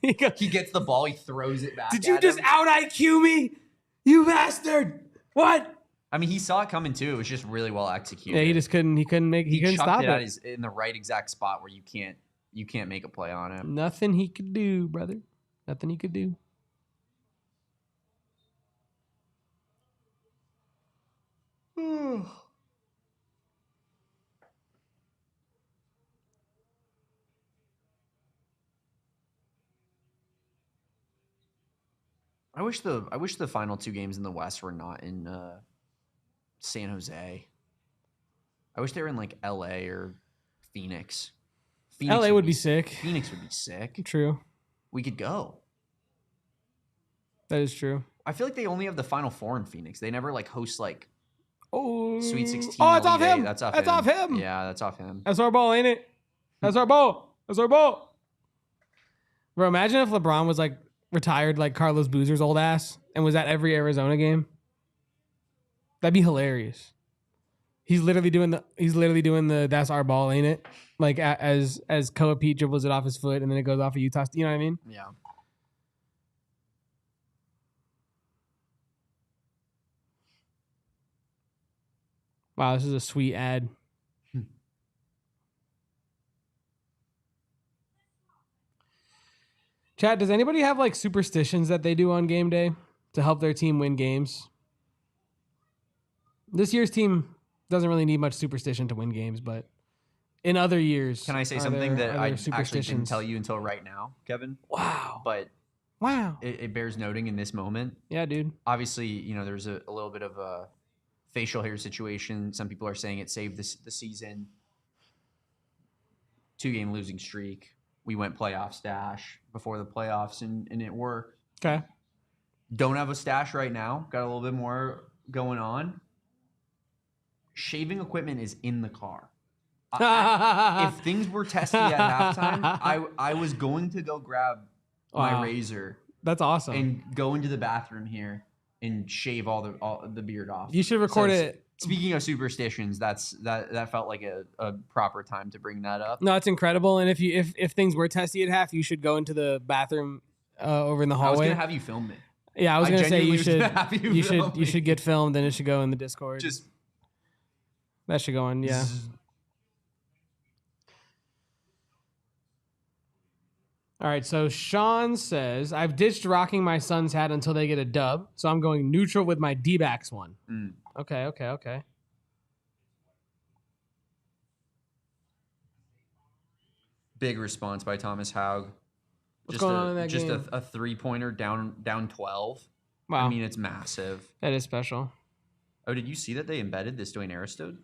B: He
A: gets the ball, he throws it back.
B: Did you just out IQ me? You bastard. What?
A: I mean, he saw it coming too. It was just really well executed.
B: Yeah, he couldn't stop it.
A: In the right exact spot where you can't make a play on him.
B: Nothing he could do, brother. Nothing he could do.
A: I wish the final 2 games in the West were not in San Jose. I wish they were in like LA or Phoenix.
B: LA would be sick.
A: Phoenix would be sick.
B: True.
A: We could go.
B: That is true.
A: I feel like they only have the Final 4 in Phoenix. They never like host like Sweet 16.
B: Oh, it's off
A: Elite
B: him.
A: Eight. That's
B: off him.
A: Yeah, that's off him.
B: That's our ball, ain't it? That's our ball. That's our ball. Bro, imagine if LeBron was like retired like Carlos Boozer's old ass and was at every Arizona game. That'd be hilarious. He's literally doing the that's our ball, ain't it? Like as Koa Pete dribbles it off his foot and then it goes off of Utah. You know what I mean?
A: Yeah.
B: Wow, this is a sweet ad. Chat, does anybody have like superstitions that they do on game day to help their team win games? This year's team doesn't really need much superstition to win games, but in other years,
A: can I say something that I actually didn't tell you until right now, Kevin?
B: Wow.
A: But
B: wow,
A: it bears noting in this moment.
B: Yeah, dude.
A: Obviously, there's a little bit of a facial hair situation. Some people are saying it saved the season. 2-game losing streak. We went playoff stash before the playoffs, and it worked.
B: Okay.
A: Don't have a stash right now. Got a little bit more going on. Shaving equipment is in the car. If things were testy at halftime, I was going to go grab my razor.
B: That's awesome.
A: And go into the bathroom here and shave all the beard off.
B: You should record it.
A: Speaking of superstitions, that felt like a proper time to bring that up.
B: No, it's incredible. And if things were testy at half, you should go into the bathroom over in the hallway.
A: I was gonna have you film it.
B: Yeah, I was gonna say you should get filmed and it should go in the Discord. That should go on, yeah. All right, so Sean says, I've ditched rocking my son's hat until they get a dub, so I'm going neutral with my D-backs one. Okay.
A: Big response by Thomas Haug.
B: What's going on in that
A: game?
B: Just
A: a 3-pointer down 12.
B: Wow.
A: I mean, it's massive.
B: That is special.
A: Oh, did you see that they embedded this Dwayne Aristode?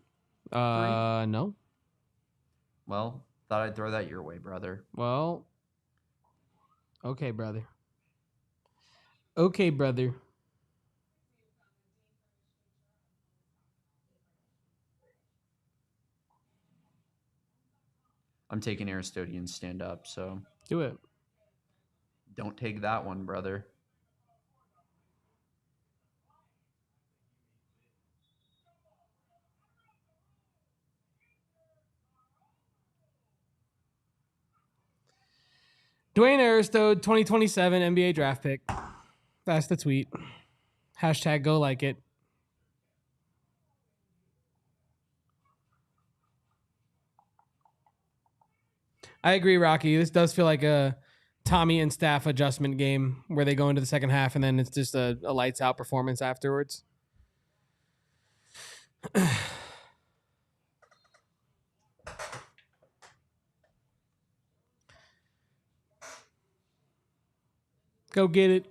B: No.
A: Well, thought I'd throw that your way, brother.
B: Well, okay, brother.
A: I'm taking Aristodian stand up, so
B: Do it.
A: don't take that one, brother.
B: Dwayne Aristode, 2027 NBA draft pick. That's the tweet. Hashtag go like it. I agree, Rocky. This does feel like a Tommy and staff adjustment game where they go into the second half and then it's just a lights out performance afterwards. Go get it.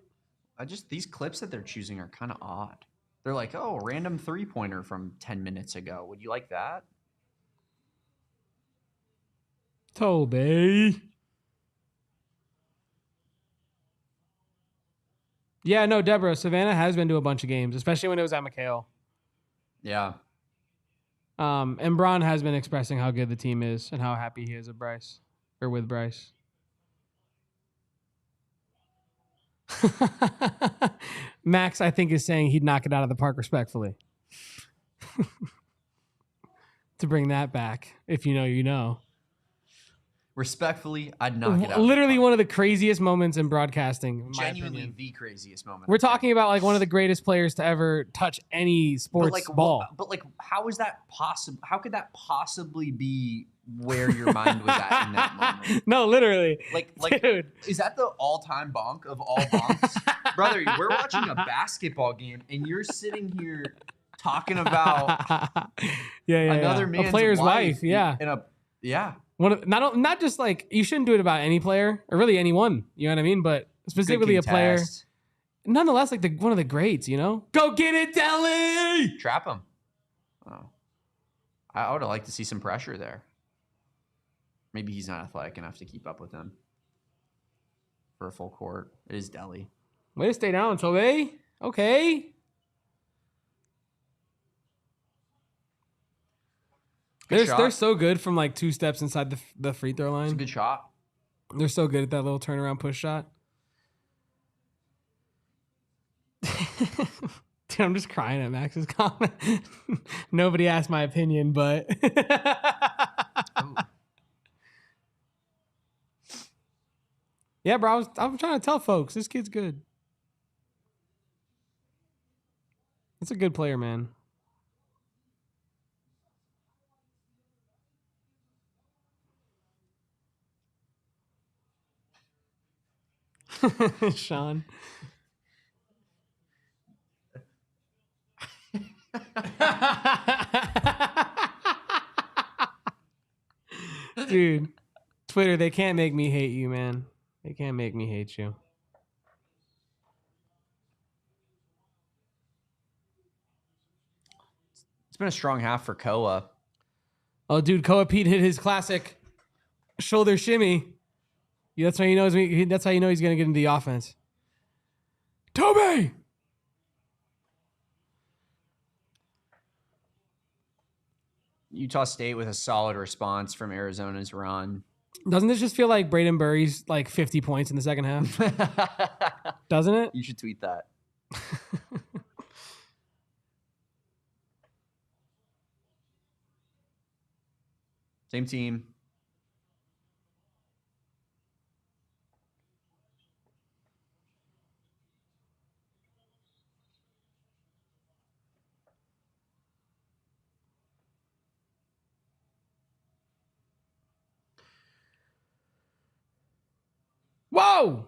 A: These clips that they're choosing are kind of odd. They're like, oh, random 3-pointer from 10 minutes ago. Would you like that?
B: Toby. Yeah, no, Deborah. Savannah has been to a bunch of games, especially when it was at McHale.
A: Yeah.
B: And Braun has been expressing how good the team is and how happy he is with Bryce. Max, I think, is saying he'd knock it out of the park respectfully. To bring that back, if you know, you know.
A: Respectfully, I'd knock it out.
B: Literally one of the craziest moments in broadcasting. In
A: Genuinely the craziest moment.
B: We're talking about like one of the greatest players to ever touch any sports ball.
A: But how is that possible? How could that possibly be where your mind was at in that moment?
B: No, literally.
A: Like,
B: dude.
A: Is that the all-time bonk of all bonks? Brother, we're watching a basketball game and you're sitting here talking about another man's
B: a player's wife. Yeah. One of, not just like you shouldn't do it about any player or really anyone, you know what I mean? But specifically a player, nonetheless, like one of the greats, you know? Go get it, Deli!
A: Trap him. Oh. I would have liked to see some pressure there. Maybe he's not athletic enough to keep up with him for a full court. It is Deli.
B: Way to stay down, Toby. Okay. They're so good from like 2 steps inside the free throw line.
A: It's a good shot.
B: They're so good at that little turnaround push shot. Dude, I'm just crying at Max's comment. Nobody asked my opinion, but yeah, bro. I'm trying to tell folks this kid's good. It's a good player, man. Sean. Dude, Twitter, they can't make me hate you, man. They can't make me hate you.
A: It's been a strong half for Koa.
B: Oh, dude, Koa Pete hit his classic shoulder shimmy. Yeah, that's how you know he's gonna get into the offense. Toby.
A: Utah State with a solid response from Arizona's run.
B: Doesn't this just feel like Braden Burry's like 50 points in the second half? Doesn't it?
A: You should tweet that. Same team.
B: Whoa!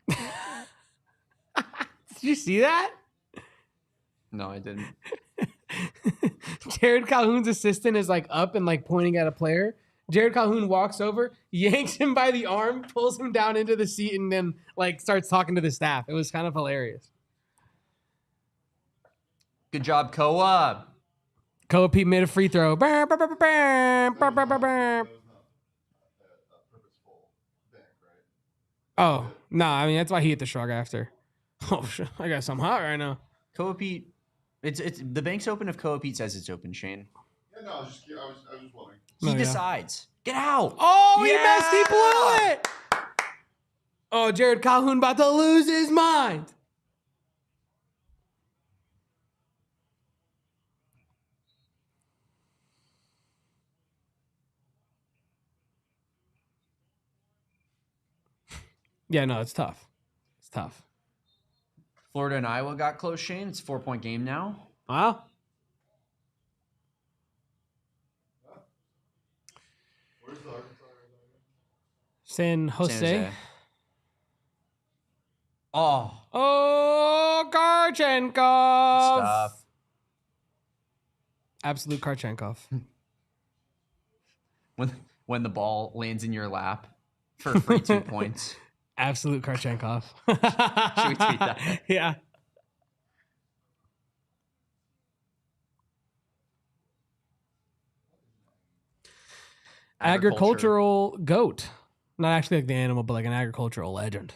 B: Did you see that?
A: No, I didn't.
B: Jared Calhoun's assistant is like up and like pointing at a player. Jared Calhoun walks over, yanks him by the arm, pulls him down into the seat, and then like starts talking to the staff. It was kind of hilarious.
A: Good job, Koa.
B: Koa Pete made a free throw. Oh, no, I mean, that's why he hit the shrug after. Oh, shit, I got something hot right now.
A: Koa Pete, it's the bank's open if Koa Pete says it's open, Shane.
C: Yeah, no, I was just wondering.
A: He decides. Get out.
B: Oh, he missed. He blew it. Oh, Jared Calhoun about to lose his mind. Yeah, no, it's tough. It's tough.
A: Florida and Iowa got close, Shane. It's a 4-point game now.
B: Wow.
C: Where's the Arkansas?
B: San Jose.
A: San Jose. Oh,
B: Oh, Karchenkov.
A: stuff.
B: Absolute Karchenkov.
A: When the ball lands in your lap for free 2 points.
B: Absolute Karchenkov.
A: Should we tweet that?
B: Yeah. Agricultural goat. Not actually like the animal, but like an agricultural legend.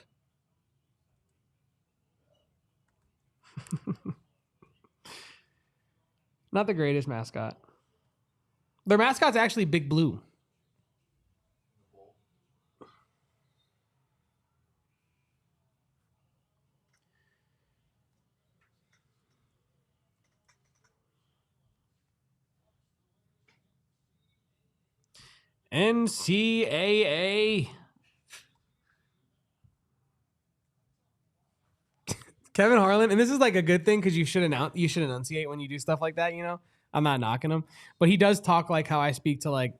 B: Not the greatest mascot. Their mascot's actually Big Blue. NCAA. Kevin Harlan, and this is like a good thing because you should enunciate when you do stuff like that, you know? I'm not knocking him. But he does talk like how I speak to like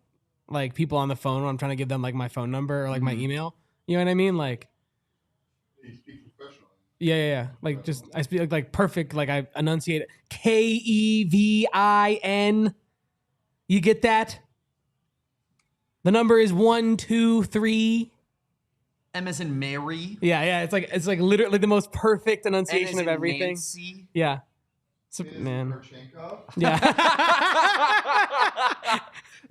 B: people on the phone when I'm trying to give them like my phone number or like my email. You know what I mean? Like
C: You speak professionally.
B: yeah. Like just I speak like perfect, like I enunciate it. Kevin. You get that? The number is 123.
A: M as in Mary.
B: Yeah. It's like literally the most perfect enunciation
A: N as
B: of
A: in
B: everything.
A: Nancy.
B: Yeah. So,
C: Is
B: man.
C: Karchenkov?
B: Yeah.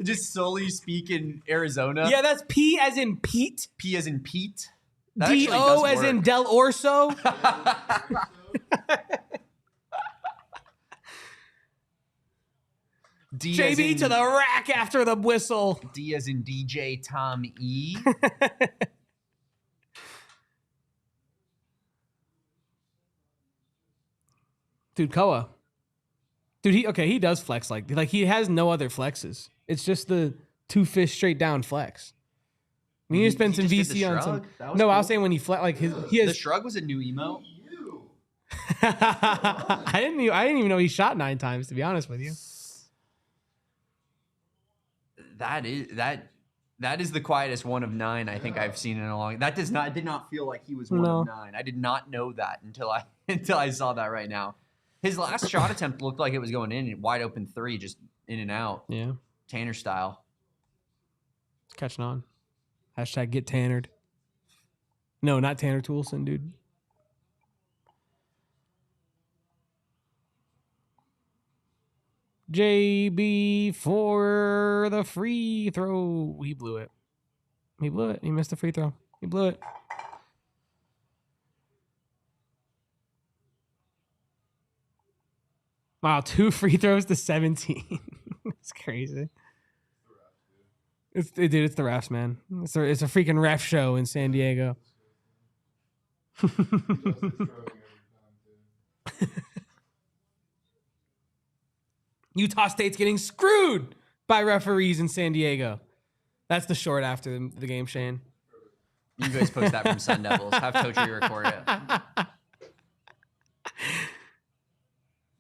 A: Just solely speak in Arizona.
B: Yeah, that's P as in Pete.
A: P as in Pete. That actually
B: D-O
A: does
B: as in
A: work.
B: Del Orso.
A: D as
B: JB
A: in,
B: to the rack after the whistle.
A: D as in DJ Tom E.
B: Dude, Koa. Dude, he does flex like he has no other flexes. It's just the 2 fish straight down flex. We need to spend some
A: just did the
B: VC on some.
A: shrug. That was
B: No, I
A: cool.
B: was saying when he flex like he
A: The
B: has.
A: shrug was a new emo.
C: You.
B: I didn't even know he shot 9 times. To be honest with you.
A: That is the quietest 1 of 9 I think I've seen in a long. That did not feel like he was 1
B: No.
A: of 9. I did not know that until I saw that right now. His last shot attempt looked like it was going in, wide open 3, just in and out,
B: Yeah,
A: Tanner style.
B: it's catching on. Hashtag get Tannered. No, not Tanner Toolson, dude. JB for the free throw. He blew it. He missed the free throw. He blew it. Wow, 2 free throws to 17. It's crazy. It's the refs, man. It's a freaking ref show in San Diego.
C: He does his stroking every time, too.
B: Utah State's getting screwed by referees in San Diego. That's the short after the game, Shane.
A: You guys post that from Sun Devils. Have Totri record it.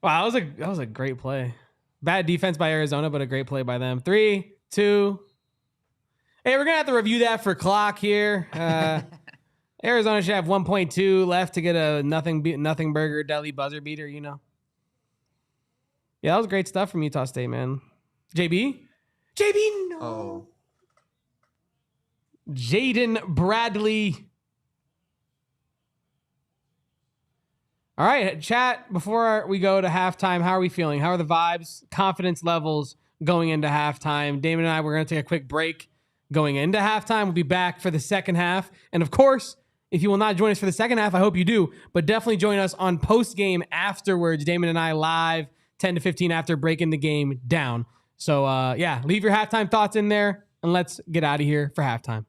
B: Wow, that was a great play. Bad defense by Arizona, but a great play by them. 3, 2. Hey, we're gonna have to review that for clock here. Arizona should have 1.2 left to get a nothing burger deli buzzer beater. You know. Yeah, that was great stuff from Utah State, man. JB, no.
A: Oh,
B: Jaden Bradley. All right, chat, before we go to halftime, how are we feeling? How are the vibes, confidence levels going into halftime? Damon and I, we're going to take a quick break going into halftime. We'll be back for the second half. And of course, if you will not join us for the second half, I hope you do, but definitely join us on Postgame afterwards. Damon and I live 10 to 15 after breaking the game down. So, yeah, leave your halftime thoughts in there, and let's get out of here for halftime.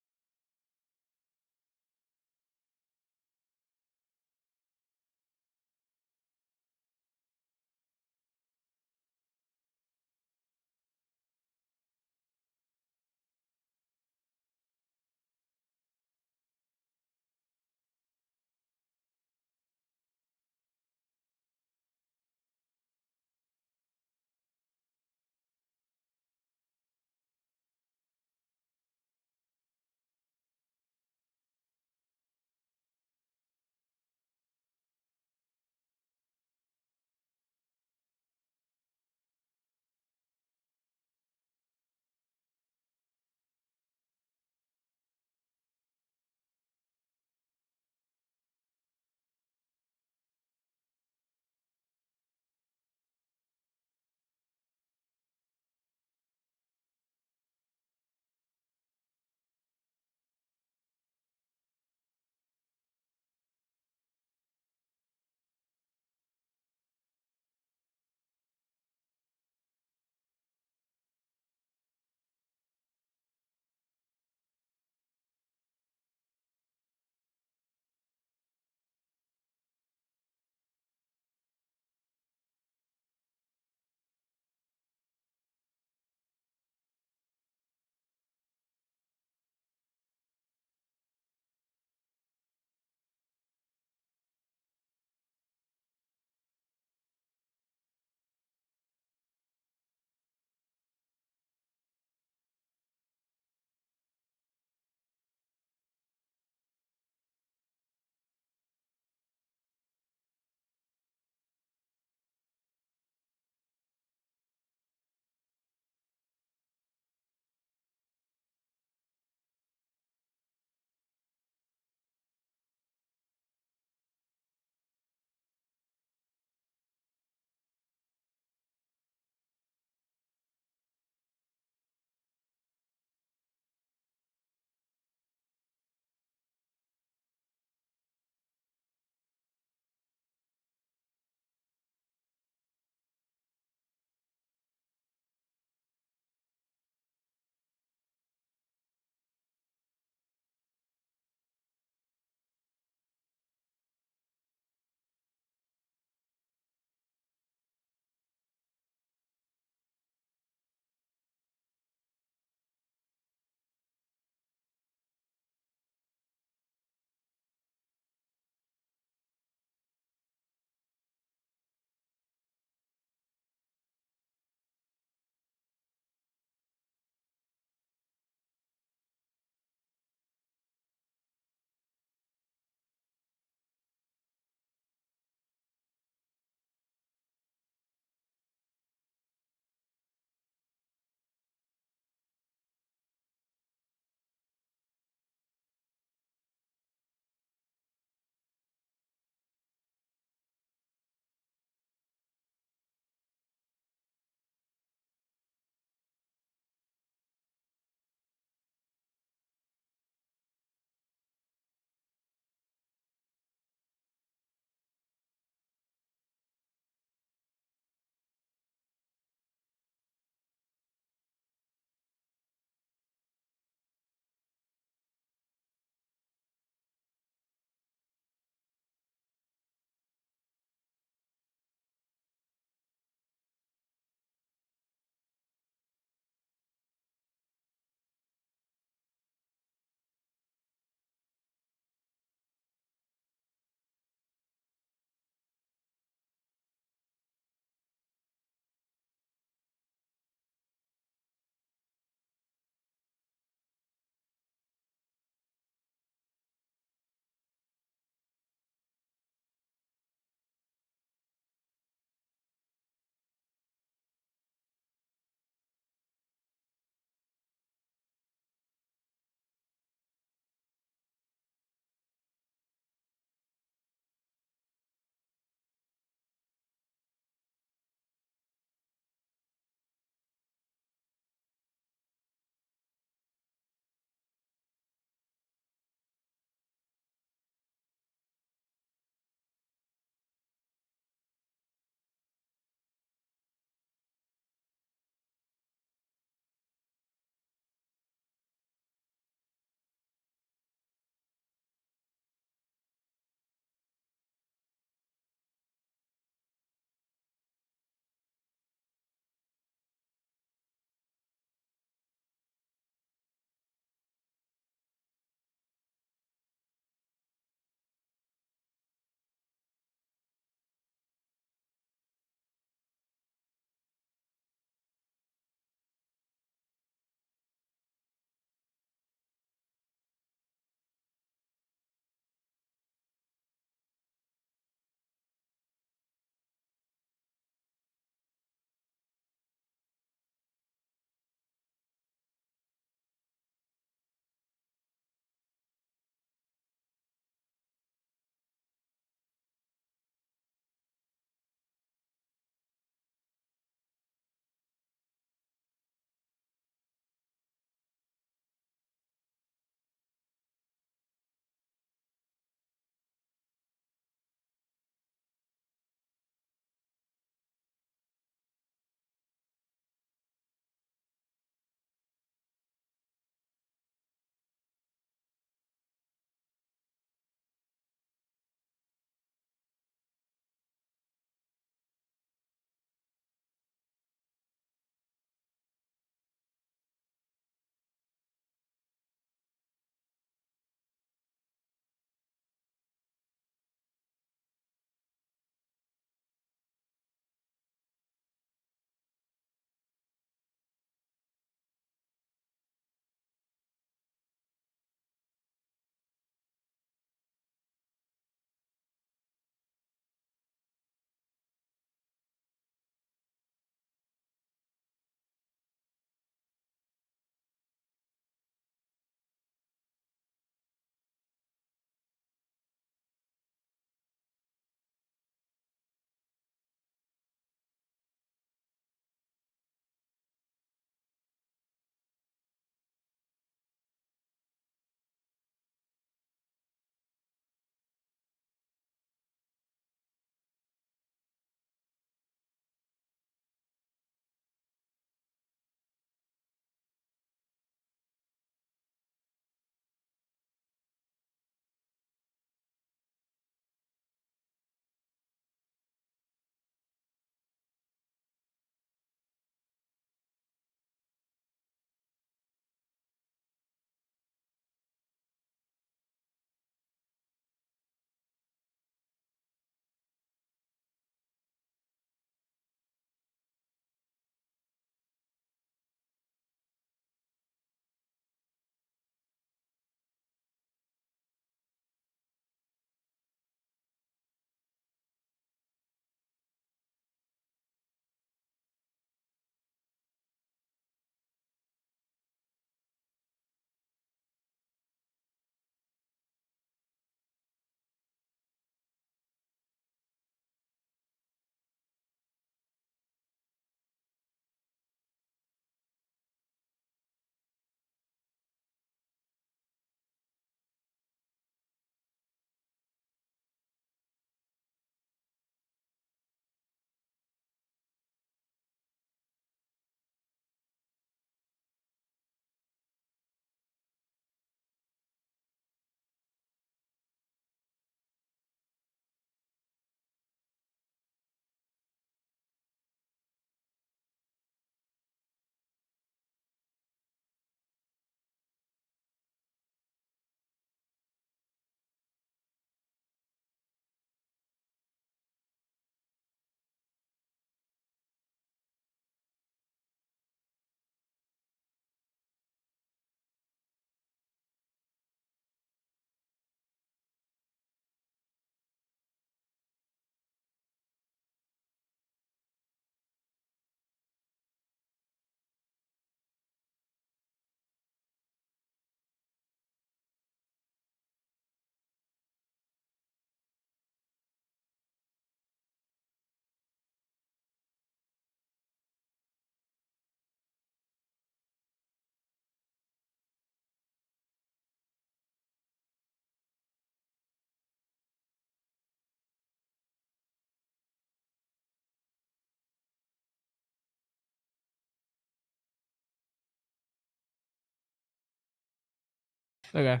B: Okay.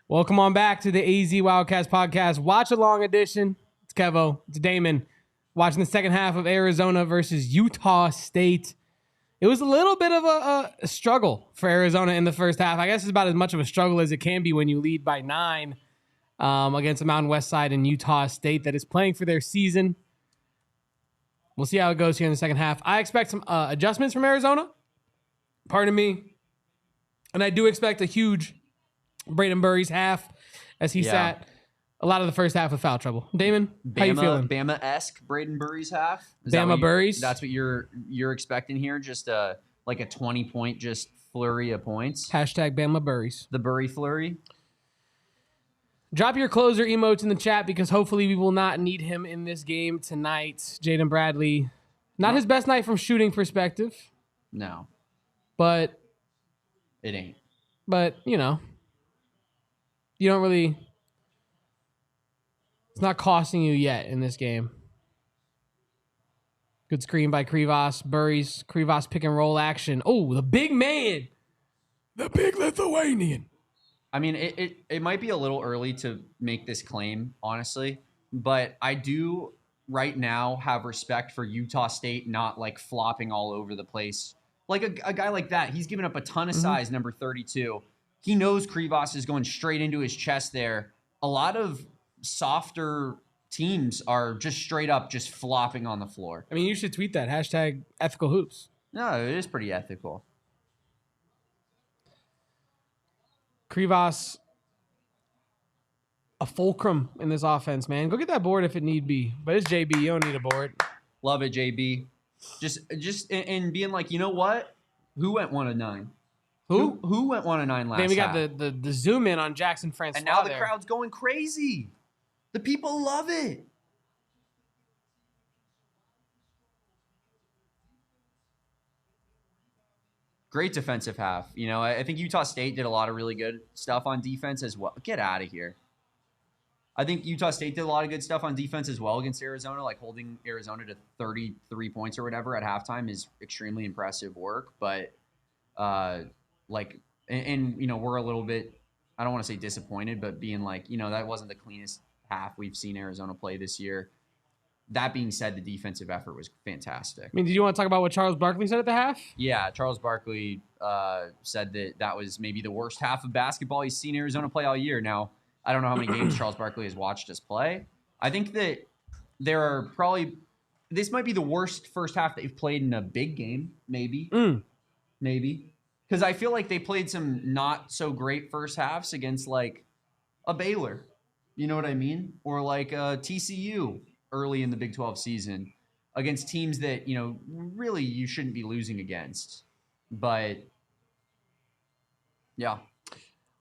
B: Welcome on back to the AZ Wildcats podcast, watch along edition. It's Kevo. It's Damon. Watching the second half of Arizona versus Utah State. It was a little bit of a struggle for Arizona in the first half. I guess it's about as much of a struggle as it can be when you lead by 9 against the Mountain West side in Utah State that is playing for their season. We'll see how it goes here in the second half. I expect some adjustments from Arizona. Pardon me. And I do expect a huge Braden Burry's half as he sat a lot of the first half with foul trouble. Damon, how you feeling?
A: Bama-esque Braden Burry's half?
B: Bama Burry's?
A: That's what you're expecting here? Just like a 20-point just flurry of points?
B: Hashtag Bama Burry's.
A: The Burry flurry?
B: Drop your closer emotes in the chat because hopefully we will not need him in this game tonight. Jaden Bradley, not his best night from shooting perspective.
A: No.
B: But
A: it ain't.
B: But, you know, you don't really... It's not costing you yet in this game. Good screen by Krivas. Burry's Krivas pick and roll action. Oh, the big man. The big Lithuanian.
A: I mean, it might be a little early to make this claim, honestly, but I do right now have respect for Utah State not like flopping all over the place. Like a guy like that, he's giving up a ton of size, number 32. He knows Krivas is going straight into his chest there. A lot of softer teams are just straight up just flopping on the floor.
B: I mean, you should tweet that. Hashtag ethical hoops.
A: No, it is pretty ethical.
B: Krivas, a fulcrum in this offense, man. Go get that board if it need be. But it's JB. You don't need a board.
A: Love it, JB. Just and being like, you know what? Who went 1 of 9? Who went 1 of 9 last?
B: Man, we got
A: half?
B: the zoom in on Jackson Francois.
A: And now the
B: there.
A: crowd's going crazy. The people love it. Great defensive half. You know, I think Utah State did a lot of really good stuff on defense as well. Get out of here. I think Utah State did a lot of good stuff on defense as well against Arizona, like holding Arizona to 33 points or whatever at halftime is extremely impressive work. But, and you know, we're a little bit, I don't want to say disappointed, but being like, you know, that wasn't the cleanest half we've seen Arizona play this year. That being said, the defensive effort was fantastic.
B: I mean, did you want to talk about what Charles Barkley said at the half?
A: Yeah, Charles Barkley said that was maybe the worst half of basketball he's seen Arizona play all year. Now, I don't know how many games Charles Barkley has watched us play. I think that there are probably – this might be the worst first half they've played in a big game, maybe. Maybe. Because I feel like they played some not so great first halves against like a Baylor. You know what I mean? Or like a TCU early in the Big 12 season against teams that, you know, really you shouldn't be losing against. But, yeah.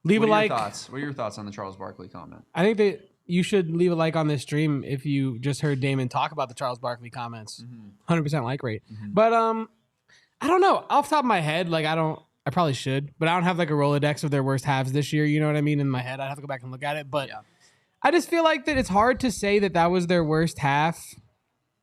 B: Leave a like.
A: What are your thoughts on the Charles Barkley comment?
B: I think that you should leave a like on this stream if you just heard Damon talk about the Charles Barkley comments. 100% like rate. But I don't know. Off the top of my head, like I probably should, but I don't have like a Rolodex of their worst halves this year. You know what I mean? In my head, I'd have to go back and look at it. But yeah. I just feel like that it's hard to say that was their worst half.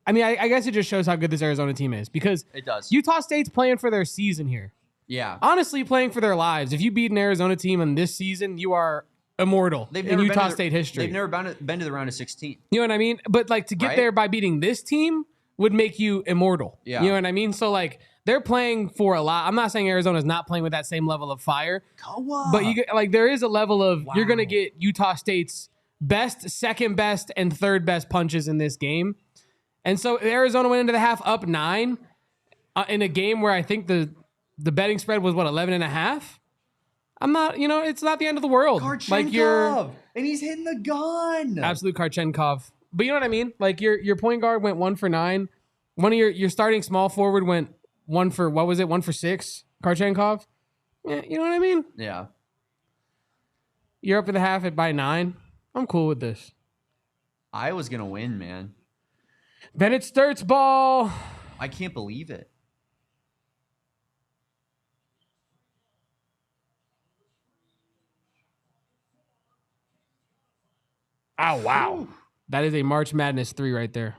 B: I mean, I guess it just shows how good this Arizona team is because
A: it does.
B: Utah State's playing for their season here.
A: Yeah.
B: Honestly, playing for their lives. If you beat an Arizona team in this season, you are immortal in Utah State history.
A: They've never been to the round of 16.
B: You know what I mean? But like to get there by beating this team would make you immortal. Yeah. You know what I mean? So like they're playing for a lot. I'm not saying Arizona's not playing with that same level of fire. But you get, like there is a level of you're going to get Utah State's best, second best, and third best punches in this game. And so Arizona went into the half up 9 in a game where I think the betting spread was 11.5. I'm not, you know, it's not the end of the world.
A: Karchenkov, and he's hitting the gun.
B: Absolute Karchenkov. But you know what I mean? Like your point guard went 1 for 9. One of your starting small forward went 1 for, what was it? 1 for 6. Karchenkov. Yeah, you know what I mean?
A: Yeah.
B: You're up in the half by 9. I'm cool with this.
A: Iowa's gonna win, man.
B: Bennett Sturt's ball.
A: I can't believe it.
B: Oh, wow. Ooh. That is a March Madness 3 right there.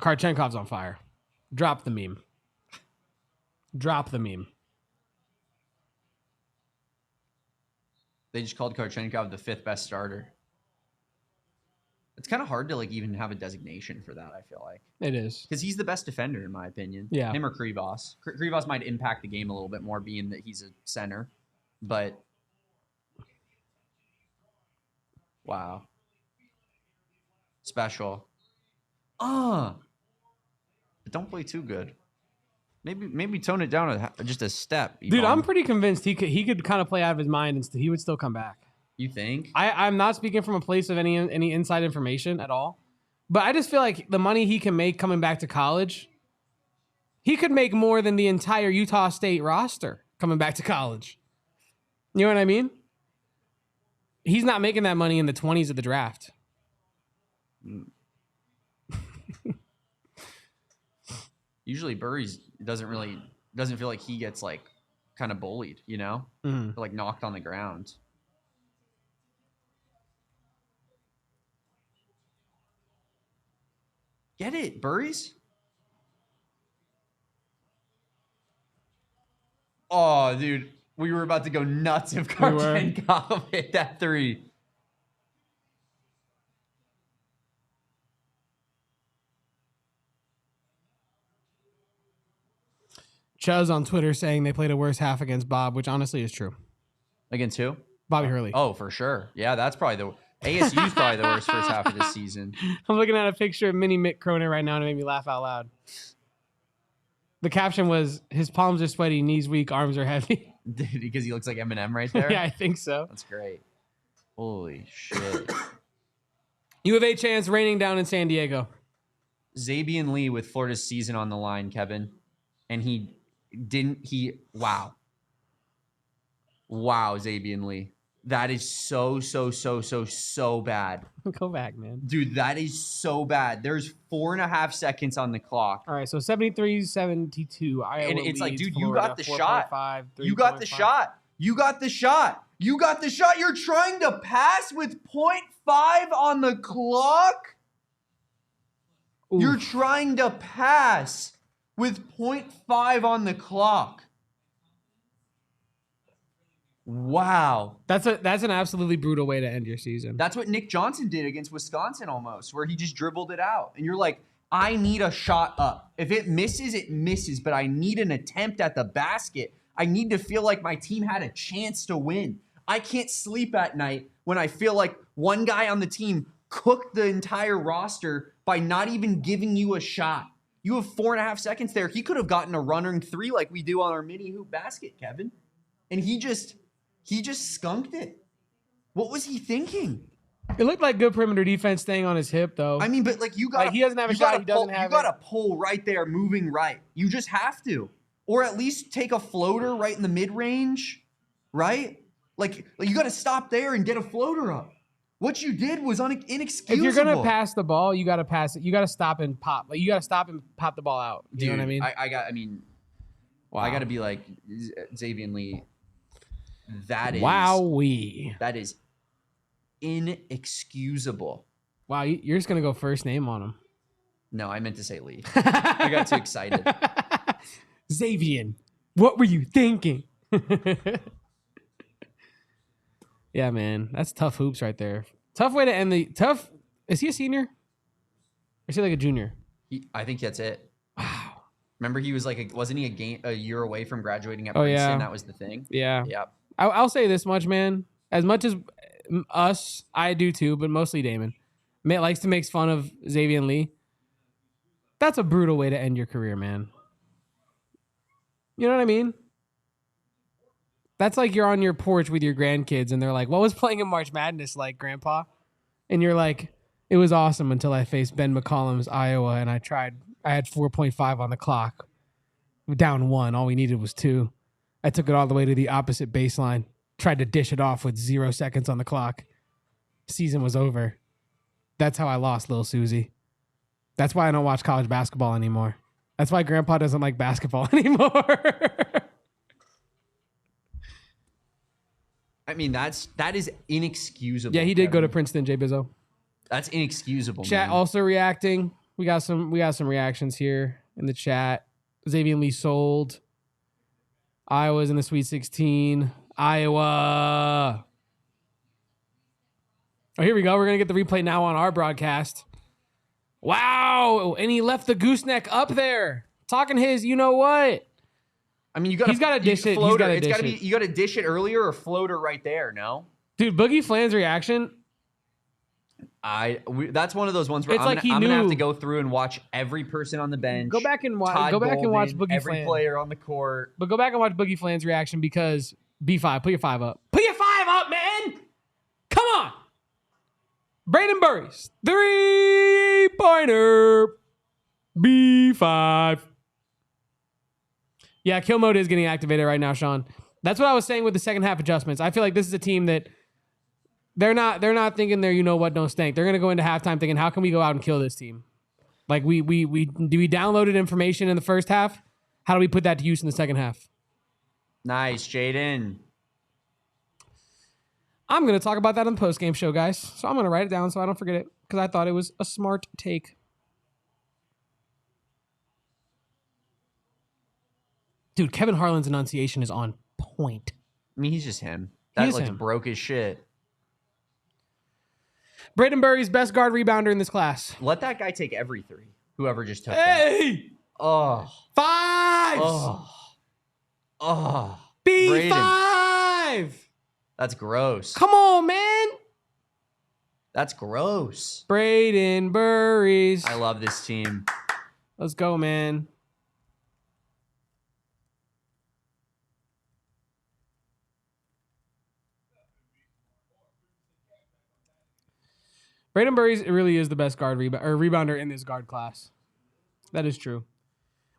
B: Karchenkov's on fire. Drop the meme. Drop the meme.
A: They just called Korchennikov the 5th best starter. It's kind of hard to like even have a designation for that, I feel like.
B: It is.
A: Because he's the best defender, in my opinion.
B: Yeah.
A: Him or Krivas. Krivas might impact the game a little bit more, being that he's a center. But, wow. Special. But don't play too good. Maybe tone it down just a step.
B: Dude, I'm pretty convinced he could kind of play out of his mind and he would still come back.
A: You think?
B: I'm not speaking from a place of any inside information at all, but I just feel like the money he can make coming back to college, he could make more than the entire Utah State roster coming back to college. You know what I mean? He's not making that money in the 20s of the draft.
A: Usually Burries doesn't feel like he gets like kind of bullied, you know?
B: Mm-hmm.
A: Or, like knocked on the ground. Get it, Burries? Oh, dude. We were about to go nuts if Korchennikov hit that 3.
B: Chuz on Twitter saying they played a worse half against Bob, which honestly is true.
A: Against who?
B: Bobby Hurley.
A: Oh, for sure. Yeah, that's probably ASU's probably the worst first half of this season.
B: I'm looking at a picture of mini Mick Cronin right now and it made me laugh out loud. The caption was, his palms are sweaty, knees weak, arms are heavy.
A: Because he looks like Eminem right there?
B: Yeah, I think so.
A: That's great. Holy shit.
B: U of A chance raining down in San Diego.
A: Zabian Lee with Florida's season on the line, Kevin. And wow. Wow, Zabian Lee. That is so bad.
B: Go back, man.
A: Dude, that is so bad. There's 4.5 seconds on the clock.
B: All right, so 73-72.
A: And it's like, dude, you
B: Florida,
A: got the shot.
B: 4.5,
A: You got the
B: 3.5.
A: shot. You got the shot. You got the shot. You're trying to pass with 0.5 on the clock?
B: Oof.
A: You're trying to pass with 0.5 on the clock. Wow.
B: That's an absolutely brutal way to end your season.
A: That's what Nick Johnson did against Wisconsin almost, where he just dribbled it out. And you're like, I need a shot up. If it misses, it misses, but I need an attempt at the basket. I need to feel like my team had a chance to win. I can't sleep at night when I feel like one guy on the team cooked the entire roster by not even giving you a shot. You have 4.5 seconds there. He could have gotten a running 3 like we do on our mini hoop basket, Kevin. And he just skunked it. What was he thinking?
B: It looked like good perimeter defense staying on his hip, though.
A: I mean, but like you got,
B: like he doesn't have a shot. He doesn't have.
A: You got to pull right there, moving right. You just have to, or at least take a floater right in the mid range, right? Like you got to stop there and get a floater up. What you did was inexcusable.
B: If you're gonna pass the ball, you got to pass it. You got to stop and pop. Like you got to stop and pop the ball out. You know what I mean?
A: Wow. I got to be like Zabian Lee. That is inexcusable.
B: Wow, you're just gonna go first name on him.
A: No, I meant to say Lee. I got too excited.
B: Xavier, what were you thinking? Yeah, man, that's tough hoops right there. Tough way to end the tough. Is he a senior? Or is he like a junior?
A: I think that's it.
B: Wow.
A: Remember, he was like, wasn't he a year away from graduating at Princeton?
B: Yeah.
A: That was the thing.
B: Yeah.
A: Yep.
B: I'll say this much, man. As much as us, I do too, but mostly Damon likes to make fun of Xavier Lee. That's a brutal way to end your career, man. You know what I mean? That's like you're on your porch with your grandkids and they're like, what was playing in March Madness like, Grandpa? And you're like, it was awesome until I faced Ben McCollum's Iowa and I had 4.5 on the clock. Down 1. All we needed was 2. I took it all the way to the opposite baseline. Tried to dish it off with 0 seconds on the clock. Season was over. That's how I lost, Lil Susie. That's why I don't watch college basketball anymore. That's why Grandpa doesn't like basketball anymore.
A: I mean, that is inexcusable.
B: Yeah, he did go to Princeton, Jay Bizzo.
A: That's inexcusable.
B: Chat
A: man.
B: also reacting. We got some reactions here in the chat. Xavier Lee sold. Iowa's in the Sweet 16. Iowa. Oh, here we go. We're going to get the replay now on our broadcast. Wow. And he left the gooseneck up there. Talking his, you know what?
A: I mean, he's got to
B: dish it.
A: Floater.
B: He's
A: It's
B: gotta
A: got to
B: dish
A: be. You got to dish it earlier or floater right there. No,
B: Dude, Boogie Flan's reaction.
A: That's one of those ones where
B: It's
A: I'm
B: like
A: gonna
B: he
A: have
B: knew.
A: to go through and watch every person on the bench.
B: Go back and watch.
A: Todd
B: Go back and watch
A: Golden,
B: Boogie
A: every
B: Flan.
A: player on the court.
B: But go back and watch Boogie Flan's reaction because B5. Put your 5 up. Put your 5 up, man. Come on. Braden Burries. 3-pointer. B5. Yeah, kill mode is getting activated right now, Sean. That's what I was saying with the second half adjustments. I feel like this is a team that they're not thinking they're, you know what, don't stink. They're going to go into halftime thinking, how can we go out and kill this team? Like we downloaded information in the first half. How do we put that to use in the second half?
A: Nice, Jaden.
B: I'm going to talk about that on the postgame show, guys. So I'm going to write it down so I don't forget it because I thought it was a smart take. Dude, Kevin Harlan's enunciation is on point.
A: I mean, he's just him. That looks broke as shit.
B: Braden Burries, best guard rebounder in this class.
A: Let that guy take every three. Whoever just took
B: Hey!
A: that. Oh.
B: 5s!
A: Oh.
B: B5!
A: That's gross.
B: Come on, man!
A: That's gross.
B: Braden Burries.
A: I love this team.
B: Let's go, man. Braden Burries really is the best guard rebounder in this guard class. That is true.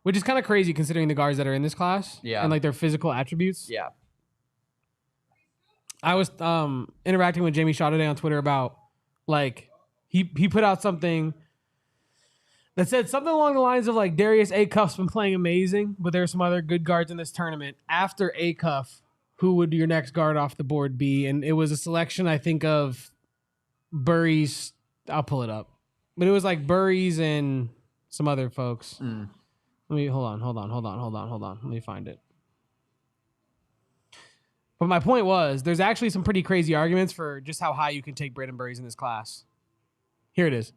B: Which is kind of crazy considering the guards that are in this class.
A: Yeah.
B: And like their physical attributes.
A: Yeah.
B: I was interacting with Jamie Shaw today on Twitter about like he put out something that said something along the lines of like Darius Acuff's been playing amazing, but there are some other good guards in this tournament. After Acuff, who would your next guard off the board be? And it was a selection, I think, of Burries. I'll pull it up. But it was like Burries and some other folks. Let me hold on. Let me find it. But my point was, there's actually some pretty crazy arguments for just how high you can take Braden Burries in this class. Here it is.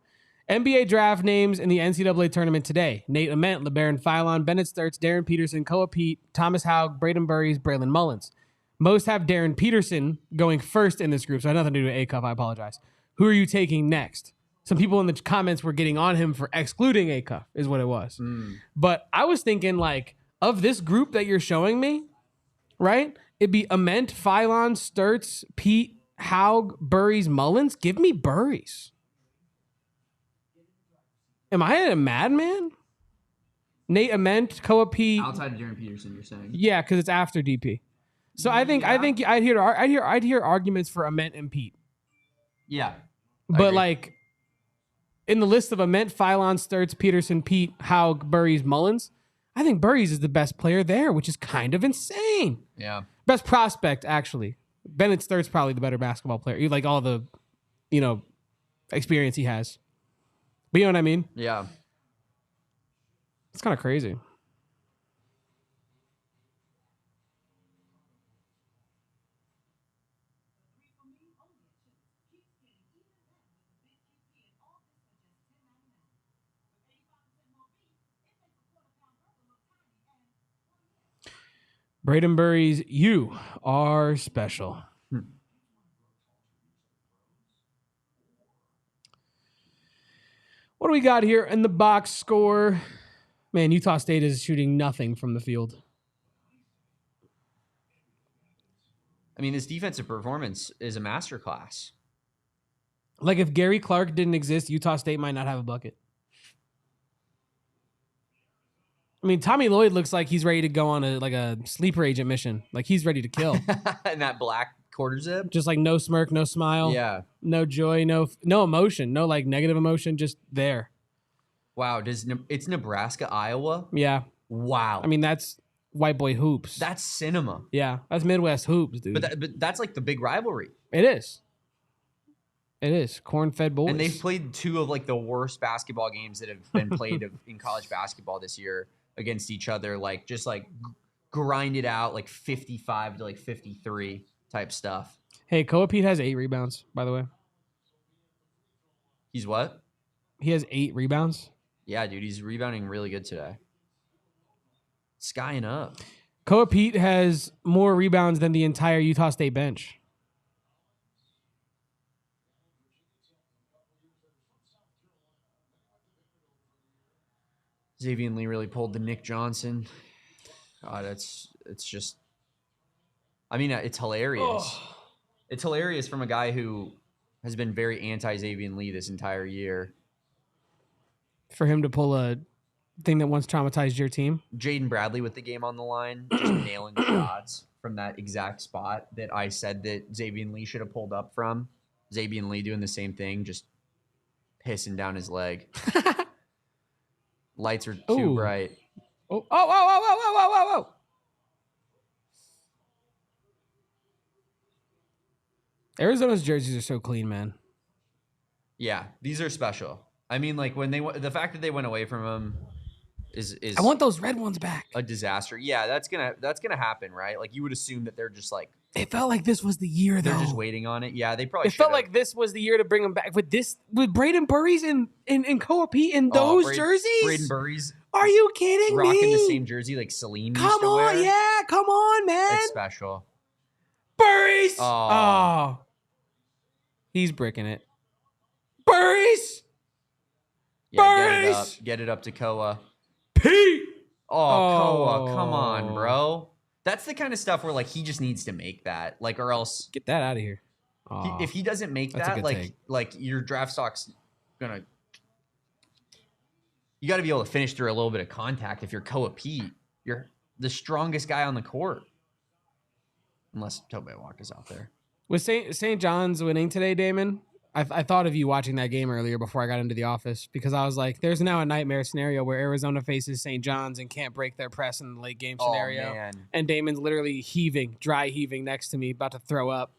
B: NBA draft names in the NCAA tournament today. Nate Ament, LeBaron Philon, Bennett Sturts, Darren Peterson, Koa Pete, Thomas Haug, Braden Burries, Braylon Mullins. Most have Darren Peterson going first in this group, so I had nothing to do with Acuff. I apologize. Who are you taking next? Some people in the comments were getting on him for excluding Acuff, is what it was. But I was thinking, like, of this group that you're showing me, right? It'd be Ament, Philon, Sturts, Pete, Haug, Burries, Mullins. Give me Burries. Am I a madman? Nate Ament, Koa Pete.
A: Outside of Darren Peterson, you're saying?
B: Yeah, because it's after DP. So I think I'd hear arguments for Ament and Pete.
A: Yeah.
B: But like in the list of Ament, Philon, Sturts, Peterson, Pete, Haug, Burries, Mullins, I think Burries is the best player there, which is kind of insane.
A: Yeah.
B: Best prospect, actually. Bennett Sturts probably the better basketball player. You like all the, experience he has. But you know what I mean?
A: Yeah.
B: It's kind of crazy. Braden Burries, you are special. What do we got here in the box score? Man, Utah State is shooting nothing from the field.
A: I mean, this defensive performance is a masterclass.
B: Like if Gary Clark didn't exist, Utah State might not have a bucket. I mean, Tommy Lloyd looks like he's ready to go on a sleeper agent mission. Like he's ready to kill.
A: And that black quarter zip.
B: Just like no smirk, no smile.
A: Yeah.
B: No joy, no emotion, no like negative emotion, just there.
A: Wow. It's Nebraska, Iowa?
B: Yeah.
A: Wow.
B: I mean, that's white boy hoops.
A: That's cinema.
B: Yeah. That's Midwest hoops, dude.
A: But that's like the big rivalry.
B: It is. It is. Corn-fed boys.
A: And they've played two of like the worst basketball games that have been played in college basketball this year against each other. Like just like grind it out like 55 to like 53 type stuff.
B: Hey, Koa Pete has 8 rebounds, by the way.
A: He's what?
B: He has 8 rebounds.
A: Yeah, dude, he's rebounding really good today. Skying up.
B: Koa Pete has more rebounds than the entire Utah State bench.
A: Xavier Lee really pulled the Nick Johnson. God, it's just. I mean, it's hilarious.
B: Oh.
A: It's hilarious from a guy who has been very anti-Xavier Lee this entire year.
B: For him to pull a thing that once traumatized your team.
A: Jaden Bradley with the game on the line, just nailing shots from that exact spot that I said that Xavier Lee should have pulled up from. Xavier Lee doing the same thing, just pissing down his leg. Lights are too bright.
B: Oh. Arizona's jerseys are so clean, man.
A: Yeah, these are special. I mean, like when the fact that they went away from him is
B: I want those red ones back.
A: a disaster. Yeah, that's gonna happen, right? Like you would assume that they're just like
B: It felt like this was the year, though.
A: they're just waiting on it. Yeah, they probably.
B: It felt like this was the year to bring them back. With Braden Burries and Koa Pete in those jerseys.
A: Braden Burries.
B: Are you kidding me?
A: Rocking the same jersey like Celine used to wear.
B: Come on, man.
A: It's special.
B: Burries.
A: Oh.
B: He's bricking it. Burries.
A: Yeah, get it up to Koa.
B: Pete.
A: Koa, come on, bro. That's the kind of stuff where like he just needs to make that, like, or else
B: Get that out of here.
A: if he doesn't make
B: That's a
A: that,
B: good take.
A: like your draft stock's gonna. You got to be able to finish through a little bit of contact. If you're Koa Pete, you're the strongest guy on the court, unless Tobey Walker's out there.
B: Was St. John's winning today, Damon? I thought of you watching that game earlier before I got into the office because I was like, there's now a nightmare scenario where Arizona faces St. John's and can't break their press in the late game scenario.
A: Oh, man.
B: And Damon's literally dry heaving next to me, about to throw up.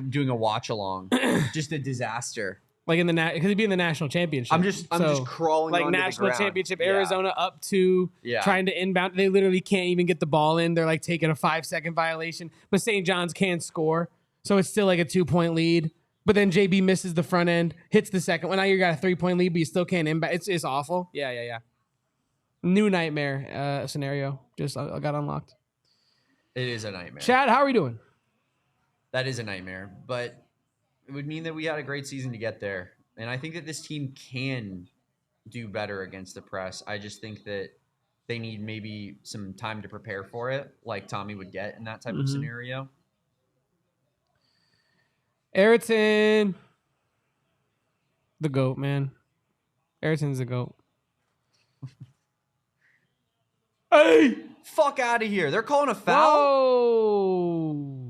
A: Doing a watch along. Just a disaster.
B: Like because he'd be in the national championship.
A: I'm just crawling
B: like
A: onto
B: national
A: the ground.
B: championship,
A: Yeah.
B: Arizona up to trying to inbound. They literally can't even get the ball in. They're like taking a 5-second violation, but St. John's can score. So it's still like a 2-point lead. But then JB misses the front end, hits the second one. Now you got a 3-point lead, but you still can't inbound. It's awful. Yeah. New nightmare scenario. Just I got unlocked.
A: It is a nightmare.
B: Chad, how are we doing?
A: That is a nightmare, but it would mean that we had a great season to get there. And I think that this team can do better against the press. I just think that they need maybe some time to prepare for it, like Tommy would get in that type of scenario.
B: Ayrton. The GOAT, man. Ayrton's the GOAT.
A: Hey! Fuck out of here. They're calling a foul?
B: Whoa.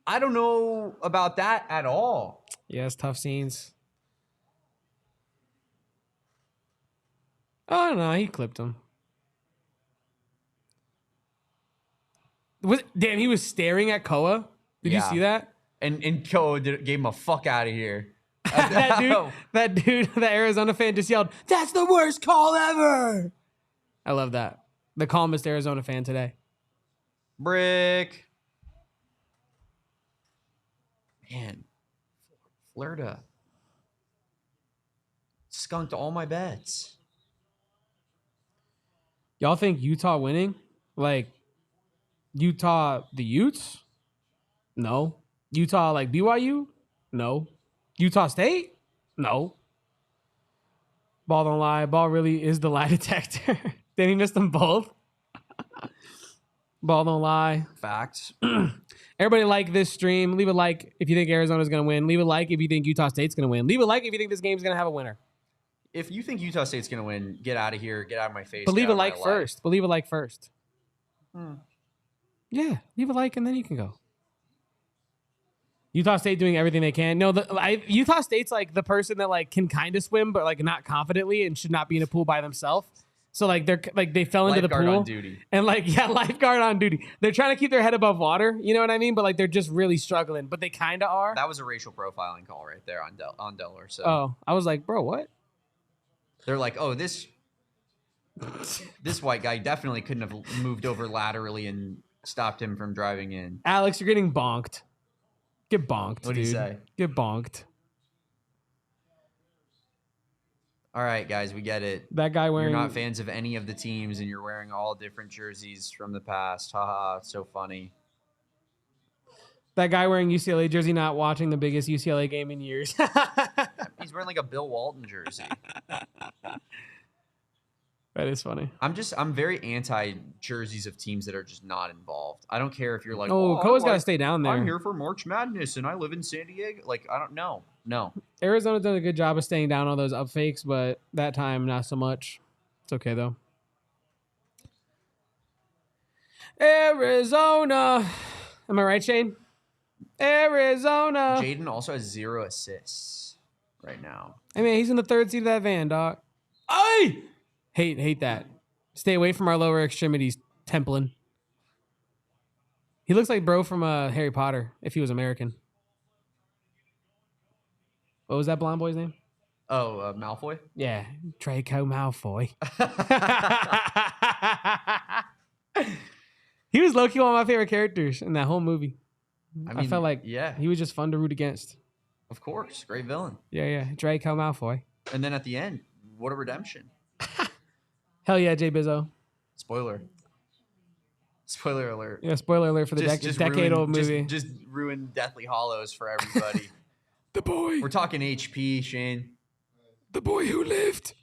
A: I don't know about that at all.
B: Yeah, it's tough scenes. Oh, no, he clipped him. Damn, he was staring at Koa. Did you see that?
A: And Koa gave him a fuck out of here.
B: that dude, the Arizona fan just yelled, "That's the worst call ever." I love that. The calmest Arizona fan today.
A: Brick. Man, Florida skunked all my bets.
B: Y'all think Utah winning? Like Utah the Utes? No. Utah like BYU? No. Utah State? No. Ball don't lie. Ball really is the lie detector. Then he missed them both. Ball don't lie.
A: Facts.
B: Everybody like this stream. Leave a like if you think Arizona's going to win. Leave a like if you think Utah State's going to win. Leave a like if you think this game's going to have a winner.
A: If you think Utah State's going to win, get out of here. Get out of my face.
B: But leave a like first. But leave a like first.
A: Hmm.
B: Yeah. Leave a like and then you can go. Utah State doing everything they can. No, Utah State's like the person that like can kind of swim, but like not confidently and should not be in a pool by themselves. So like they fell into the pool
A: on duty.
B: And like lifeguard on duty. They're trying to keep their head above water. You know what I mean? But like they're just really struggling. But they kind of are.
A: That was a racial profiling call right there on Dillon. So
B: I was like, bro, what?
A: They're like, oh, this This white guy definitely couldn't have moved over laterally and stopped him from driving in.
B: Alex, you're getting bonked. Get bonked,
A: What'd
B: dude.
A: he say?
B: Get bonked.
A: All right, guys, we get it.
B: That guy
A: You're
B: wearing...
A: not fans of any of the teams, and you're wearing all different jerseys from the past. Haha, it's so funny.
B: That guy wearing UCLA jersey not watching the biggest UCLA game in years.
A: He's wearing like a Bill Walton jersey.
B: That is funny.
A: I'm very anti jerseys of teams that are just not involved. I don't care if you're like,
B: Koa's got to stay down there.
A: I'm here for March Madness and I live in San Diego. Like, I don't know. No.
B: Arizona's done a good job of staying down on those up fakes, but that time not so much. It's okay though. Arizona. Am I right, Shane? Arizona.
A: Jaden also has 0 assists right now.
B: Hey man, he's in the 3rd seat of that van, dog. Ay! Hate that. Stay away from our lower extremities, Templin. He looks like bro from Harry Potter if he was American. What was that blonde boy's name?
A: Oh, Malfoy?
B: Yeah, Draco Malfoy. He was low-key one of my favorite characters in that whole movie. I felt like he was just fun to root against.
A: Of course. Great villain.
B: Yeah. Draco Malfoy.
A: And then at the end, what a redemption.
B: Hell yeah, Jay Bizzo.
A: Spoiler alert.
B: Yeah, spoiler alert for the decade-old movie.
A: Just ruined Deathly Hallows for everybody.
B: The boy.
A: We're talking HP, Shane.
B: The boy who lived.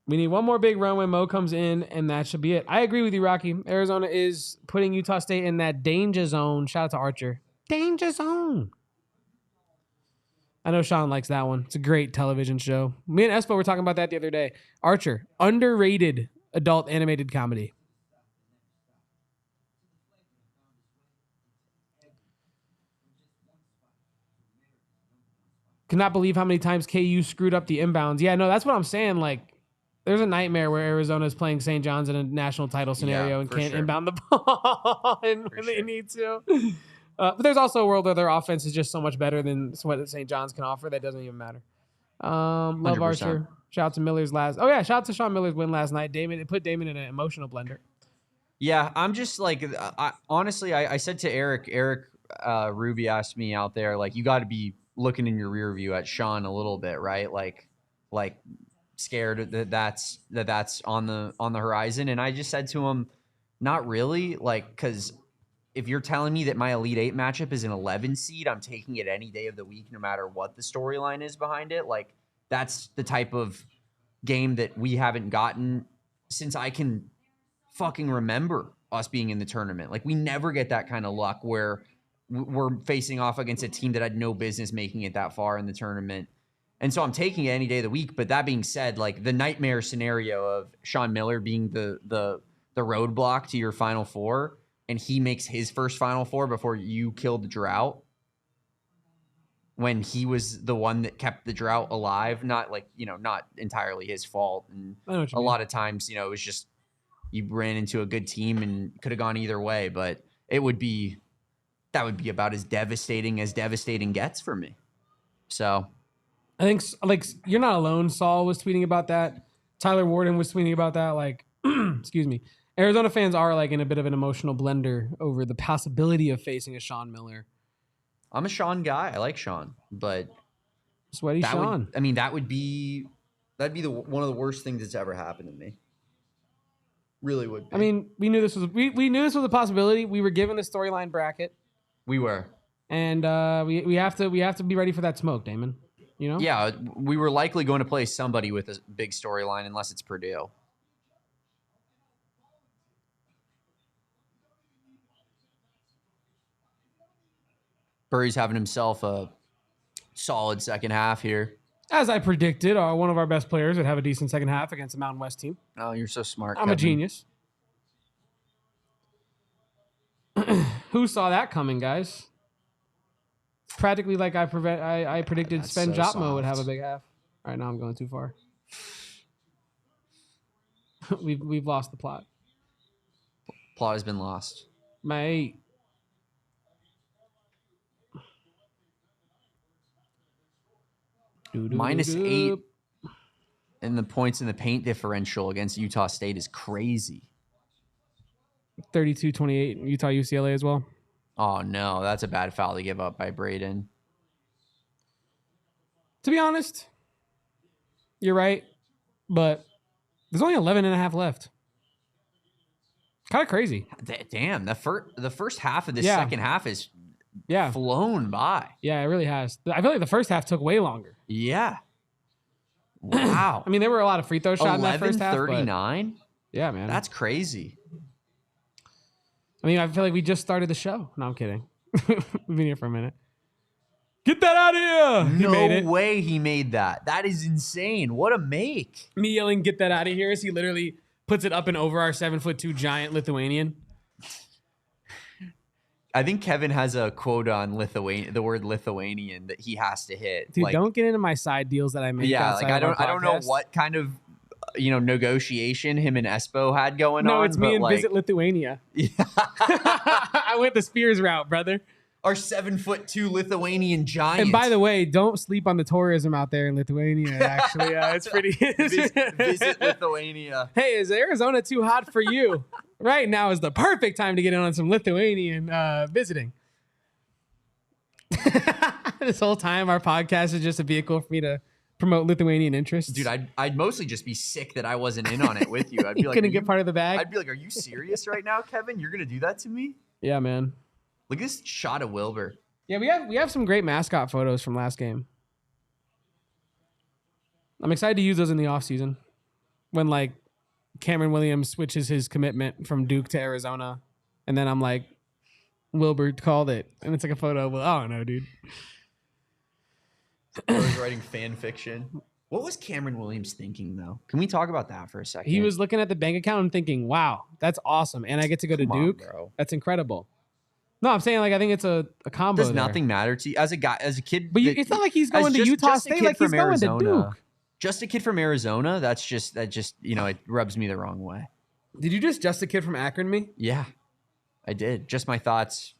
B: We need one more big run when Mo comes in, and that should be it. I agree with you, Rocky. Arizona is putting Utah State in that danger zone. Shout out to Archer. Danger zone. I know Sean likes that one. It's a great television show. Me and Espo were talking about that the other day. Archer, underrated adult animated comedy. Cannot believe how many times KU screwed up the inbounds. Yeah, no, that's what I'm saying. Like, there's a nightmare where Arizona is playing St. John's in a national title scenario and can't inbound the ball when they need to. But there's also a world where their offense is just so much better than what St. John's can offer that doesn't even matter. Love
A: 100%.
B: Archer. Shout out to Miller's last. Oh yeah, shout out to Sean Miller's win last night. It put Damon in an emotional blender.
A: Yeah, I'm just like, honestly, I said to Eric Ruby asked me out there, like, you got to be looking in your rear view at Sean a little bit, right? Like scared that's on the horizon. And I just said to him, not really, like, because if you're telling me that my Elite 8 matchup is an 11 seed, I'm taking it any day of the week, no matter what the storyline is behind it. Like, that's the type of game that we haven't gotten since I can fucking remember us being in the tournament. Like, we never get that kind of luck where we're facing off against a team that had no business making it that far in the tournament. And so I'm taking it any day of the week. But that being said, like, the nightmare scenario of Sean Miller being the roadblock to your Final Four, and he makes his first Final Four before you killed the drought, when he was the one that kept the drought alive, not entirely his fault. And a lot of times, it was just you ran into a good team and could have gone either way. But that would be about as devastating gets for me. So
B: I think, like, you're not alone. Saul was tweeting about that. Tyler Warden was tweeting about that. Like, excuse me. Arizona fans are like in a bit of an emotional blender over the possibility of facing a Sean Miller.
A: I'm a Sean guy. I like Sean, but
B: Sweaty Sean.
A: That'd be one of the worst things that's ever happened to me. Really would be.
B: I mean, we knew this was a possibility. We were given the storyline bracket.
A: We were.
B: And we have to be ready for that smoke, Damon. You know?
A: Yeah, we were likely going to play somebody with a big storyline unless it's Purdue. Burry's having himself a solid second half here.
B: As I predicted, one of our best players would have a decent second half against a Mountain West team.
A: Oh, you're so smart,
B: I'm a genius. Who saw that coming, guys? Practically like I predicted Sven Jotmo would have a big half. All right, now I'm going too far. We've lost the plot.
A: Plot has been lost.
B: Mate.
A: -8 in the points in the paint differential against Utah State is crazy.
B: 32-28 Utah UCLA as well.
A: Oh, no. That's a bad foul to give up by Braden.
B: To be honest, you're right, but there's only 11 and a half left. Kind of crazy.
A: Damn, the first half of this
B: Yeah.
A: second half is
B: Yeah.
A: flown by.
B: Yeah, it really has. I feel like the first half took way longer.
A: Yeah. Wow.
B: I mean, there were a lot of free throw shots in that first half.
A: 11:39?
B: Yeah, man.
A: That's crazy.
B: I mean, I feel like we just started the show. No, I'm kidding. We've been here for a minute. Get that out of here! He made it.
A: No way he made that. That is insane. What a make.
B: Me yelling, "Get that out of here!" as he literally puts it up and over our 7'2" giant Lithuanian.
A: I think Kevin has a quote on the word Lithuanian that he has to hit.
B: Dude,
A: Like,
B: don't get into my side deals that I make.
A: yeah,
B: outside
A: like
B: of our
A: I don't know
B: podcast.
A: what kind of negotiation him and Espo had going on.
B: No, it's me
A: but
B: and
A: like,
B: Visit Lithuania.
A: Yeah.
B: I went the Spears route, brother.
A: Our 7'2" Lithuanian giant.
B: And by the way, don't sleep on the tourism out there in Lithuania. Actually, it's pretty.
A: visit Lithuania.
B: Hey, is Arizona too hot for you? Right now is the perfect time to get in on some Lithuanian visiting. This whole time, our podcast is just a vehicle for me to promote Lithuanian interests.
A: Dude, I'd mostly just be sick that I wasn't in on it with you. I'd be
B: you
A: like,
B: couldn't get part of the bag.
A: I'd be like, are you serious right now, Kevin? You're gonna do that to me?
B: Yeah, man.
A: Look at this shot of Wilbur.
B: Yeah, we have some great mascot photos from last game. I'm excited to use those in the offseason when like Cameron Williams switches his commitment from Duke to Arizona, and then I'm like, Wilbur called it, and it's like a photo. Well, I don't know, dude.
A: I was writing fan fiction. What was Cameron Williams thinking though? Can we talk about that for a second?
B: He was looking at the bank account and thinking, "Wow, that's awesome," and I get to go to
A: Come on,
B: Duke.
A: bro.
B: That's incredible. No, I'm saying like I think it's a combo.
A: Does
B: there.
A: nothing matter to you as a kid?
B: But it's not like he's going to Utah State. Like he's going to Duke.
A: Just a kid from Arizona. That just it rubs me the wrong way.
B: Did you just a kid from Akron me?
A: Yeah, I did. Just my thoughts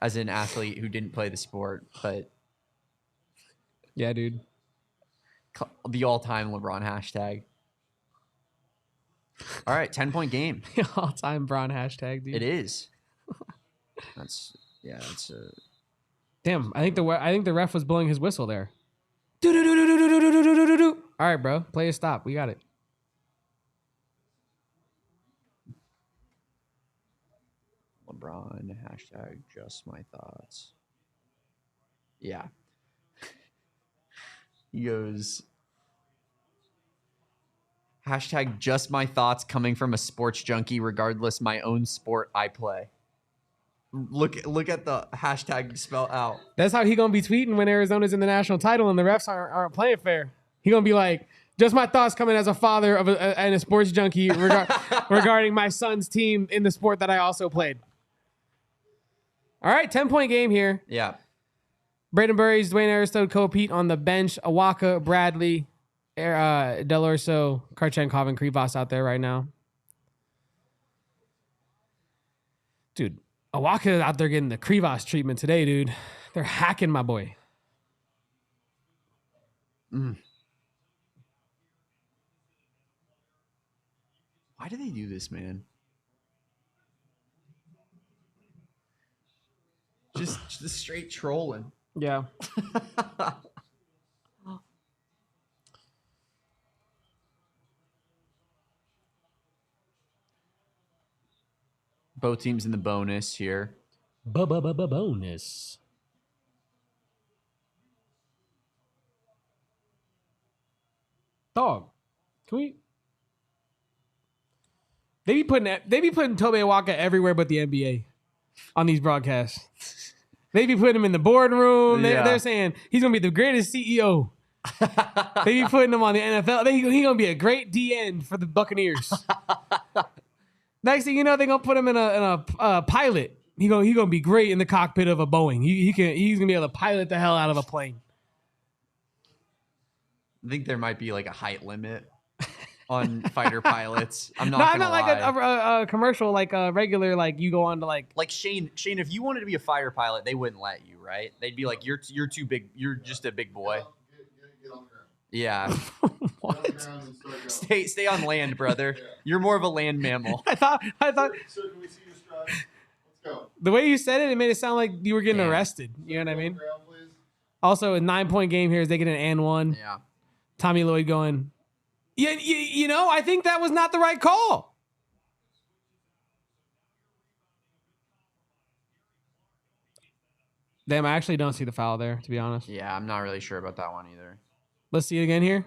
A: as an athlete who didn't play the sport, but
B: Yeah, dude.
A: the all-time LeBron hashtag. All right, 10-point game.
B: All-time Braun hashtag, dude.
A: It is. That's
B: Damn, I think the ref was blowing his whistle there. All right, bro. Play a stop. We got it.
A: LeBron hashtag just my thoughts. Yeah. He goes hashtag just my thoughts coming from a sports junkie regardless my own sport I play. Look at the hashtag spell out.
B: That's how he gonna be tweeting when Arizona's in the national title and the refs aren't playing fair. He gonna be like, just my thoughts coming as a father of and a sports junkie regarding my son's team in the sport that I also played. All right, 10-point game here.
A: Yeah.
B: Braden Burries, Dwayne Aristotle, co-Pete on the bench. Awaka, Bradley, Del Orso, Karchenkov, and Krivas out there right now. Dude, Awaka out there getting the Krivas treatment today, dude. They're hacking my boy.
A: Why do they do this, man? Just straight trolling.
B: Yeah.
A: Both teams in the bonus here.
B: Bonus. Dog. Can we? They be putting Tobe Awaka everywhere but the NBA on these broadcasts. They be putting him in the boardroom. They're saying he's gonna be the greatest CEO. They be putting him on the NFL. He's gonna be a great DN for the Buccaneers. Next thing you know, they're gonna put him in a pilot. He gonna be great in the cockpit of a Boeing. He's gonna be able to pilot the hell out of a plane.
A: I think there might be like a height limit on fighter pilots. I'm not.
B: No,
A: gonna
B: not
A: lie.
B: like a commercial, like a regular, like you go on to like
A: Shane. If you wanted to be a fighter pilot, they wouldn't let you, right? They'd be like, you're too big. You're just a big boy.
C: Get on your
A: Yeah.
B: What?
A: Stay on land, brother.
C: Yeah.
A: You're more of a land mammal.
B: I thought
C: Sir, can we see your stride? Let's go.
B: the way you said it, it made it sound like you were getting
A: Damn.
B: arrested. You know what I mean?
C: Ground, please.
B: Also, a 9-point game here is they get an and one.
A: Yeah.
B: Tommy Lloyd going, yeah, you know, I think that was not the right call. Damn, I actually don't see the foul there, to be honest.
A: Yeah, I'm not really sure about that one either.
B: Let's see it again here.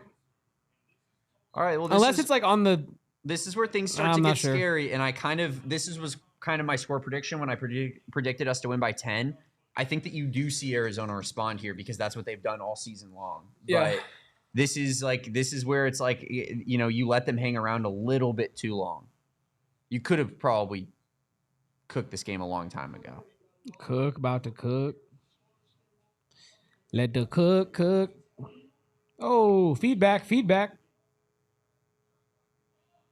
A: All right. Well,
B: Unless it's like on the.
A: this is where things start
B: I'm
A: to
B: not
A: get
B: sure.
A: scary, and was kind of my score prediction when I predicted us to win by 10. I think that you do see Arizona respond here because that's what they've done all season long.
B: Yeah.
A: But this is where it's like, you know, you let them hang around a little bit too long. You could have probably cooked this game a long time ago.
B: Cook, about to cook. Let the cook. Oh, feedback.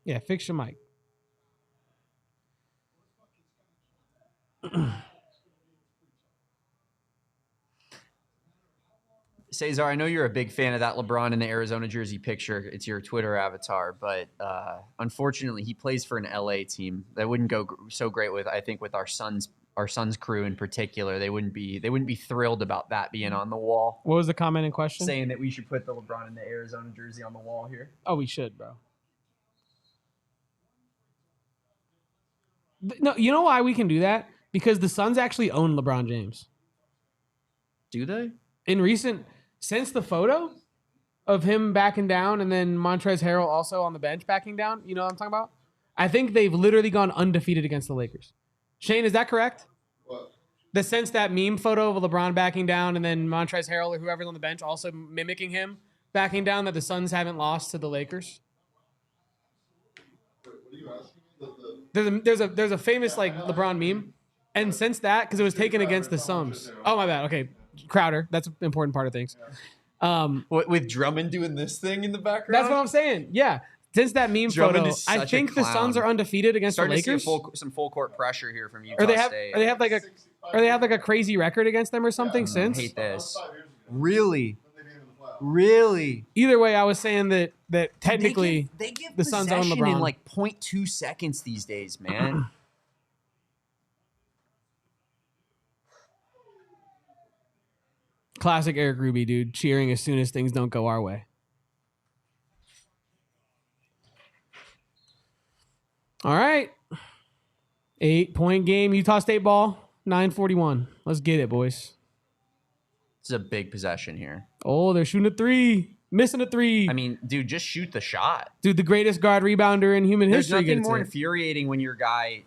B: Yeah, fix your mic.
A: Cesar, I know you're a big fan of that LeBron in the Arizona jersey picture. It's your Twitter avatar, but unfortunately, he plays for an LA team that wouldn't go so great with. I think with our Suns crew in particular, they wouldn't be thrilled about that being on the wall.
B: What was the comment in question?
A: Saying that we should put the LeBron in the Arizona jersey on the wall here.
B: Oh, we should, bro. No, you know why we can do that? Because the Suns actually own LeBron James.
A: Do they?
B: Since the photo of him backing down and then Montrezl Harrell also on the bench backing down, you know what I'm talking about? I think they've literally gone undefeated against the Lakers. Shane, is that correct?
C: What?
B: Since that meme photo of LeBron backing down and then Montrezl Harrell or whoever's on the bench also mimicking him backing down, that the Suns haven't lost to the Lakers?
C: What are you asking me?
B: There's a famous like LeBron meme, and since that, because it was taken against the Suns. Oh my bad. Okay, Crowder. That's an important part of things.
A: With Drummond doing this thing in the background?
B: That's what I'm saying. Yeah. Since that meme
A: Drummond
B: photo,
A: is such
B: I
A: a
B: think the
A: clown.
B: Suns are undefeated against
A: Starting
B: the
A: to see
B: Lakers.
A: some full court pressure here from Utah
B: Or they have
A: State.
B: or they have like a crazy record against them or something
A: I
B: since.
A: hate this.
C: 5 years ago.
A: Really?
C: When they made it in the playoffs.
A: Really?
B: Either way, I was saying that technically
A: they give
B: the Suns own
A: possession
B: LeBron.
A: in like 0.2 seconds these days, man.
B: classic Eric Ruby, dude, cheering as soon as things don't go our way. All right. 8-point game, Utah State ball, 9:41. Let's get it, boys.
A: It's a big possession here.
B: Oh, they're shooting a three. Missing a three.
A: I mean, dude, just shoot the shot.
B: Dude, the greatest guard rebounder in human
A: There's
B: history.
A: nothing
B: gets
A: more
B: it.
A: infuriating when your guy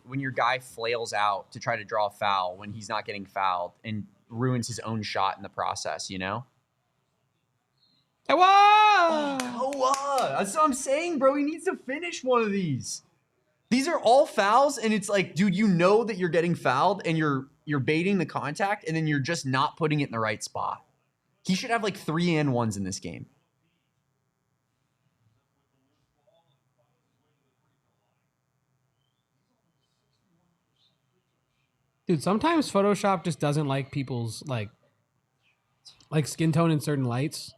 A: flails out to try to draw a foul when he's not getting fouled and ruins his own shot in the process, you know?
B: Hey, whoa!
A: Oh, that's what I'm saying, bro. He needs to finish one of these. These are all fouls, and it's like, dude, you know that you're getting fouled, and you're baiting the contact, and then you're just not putting it in the right spot. He should have like 3-and-1s in this game.
B: Dude, sometimes Photoshop just doesn't like people's like skin tone in certain lights.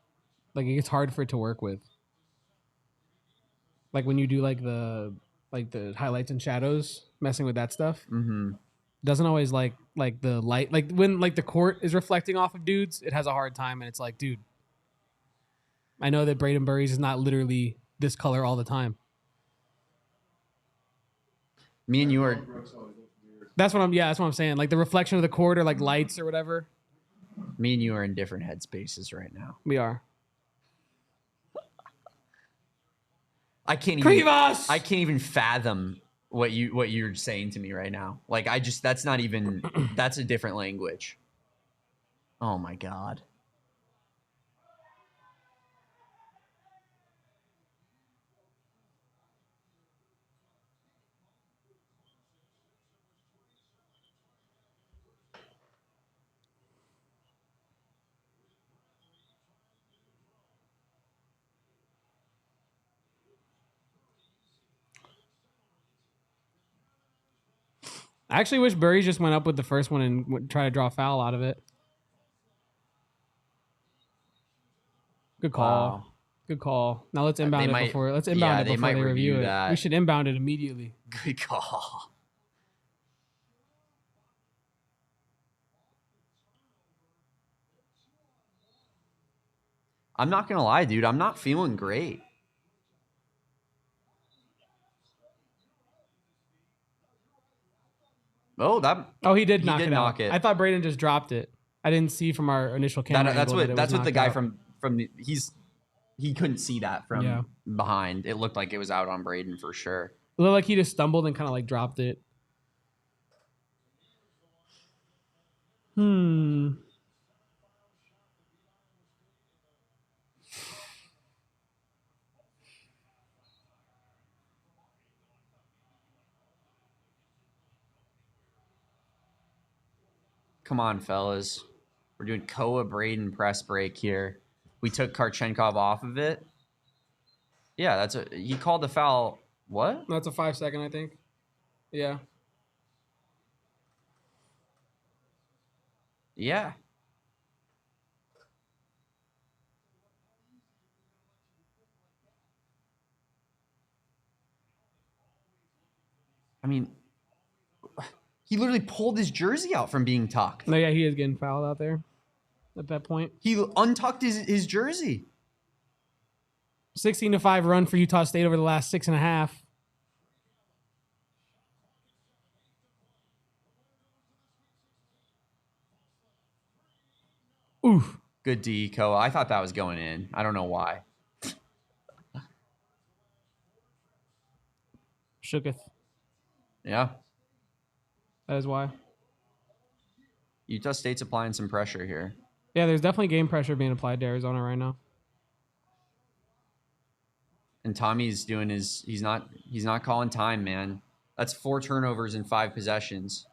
B: Like it gets hard for it to work with. Like when you do like the highlights and shadows, messing with that stuff.
A: Mm-hmm.
B: Doesn't always like the light. Like when like the court is reflecting off of dudes, it has a hard time, and it's like, dude, I know that Braden Burries is not literally this color all the time.
A: Me and you are
B: That's what I'm saying. Like the reflection of the court or like lights or whatever.
A: in different headspaces right now.
B: We are.
A: I can't even fathom what you're saying to me right now. Like that's a different language. Oh my God.
B: I actually wish Burries just went up with the first one and tried to draw a foul out of it. Good call.
A: Wow.
B: Good call. Now let's
A: They
B: inbound it
A: might-
B: before. Let's
A: yeah,
B: inbound
A: they
B: it
A: might
B: before they review
A: review
B: it.
A: that.
B: We should inbound it immediately.
A: Good call. I'm not gonna lie, dude. I'm not feeling great. Oh,
B: He did knock
A: did
B: it
A: knock
B: out.
A: it.
B: I thought Braden just dropped it. I didn't see from our initial camera.
A: that's
B: angle
A: what
B: that it
A: that's
B: was
A: what the
B: knocked
A: guy
B: out.
A: from he couldn't see that from
B: Yeah.
A: behind. It looked like it was out on Braden for sure.
B: It looked like he just stumbled and kind of like dropped it.
A: Come on, fellas. We're doing Koa Braden press break here. We took Karchenkov off of it. Yeah, he called the foul. What?
B: That's a 5 second, I think. Yeah.
A: Yeah. I mean, he literally pulled his jersey out from being tucked.
B: No, yeah, he is getting fouled out there at that point.
A: He untucked his jersey.
B: 16-5 run for Utah State over the last 6.5. Oof.
A: Good D, Koa. I thought that was going in. I don't know why.
B: Shooketh.
A: Yeah.
B: That is why.
A: Utah State's applying some pressure here.
B: Yeah, there's definitely game pressure being applied to Arizona right now.
A: And Tommy's doing he's not calling time, man. That's 4 turnovers in 5 possessions.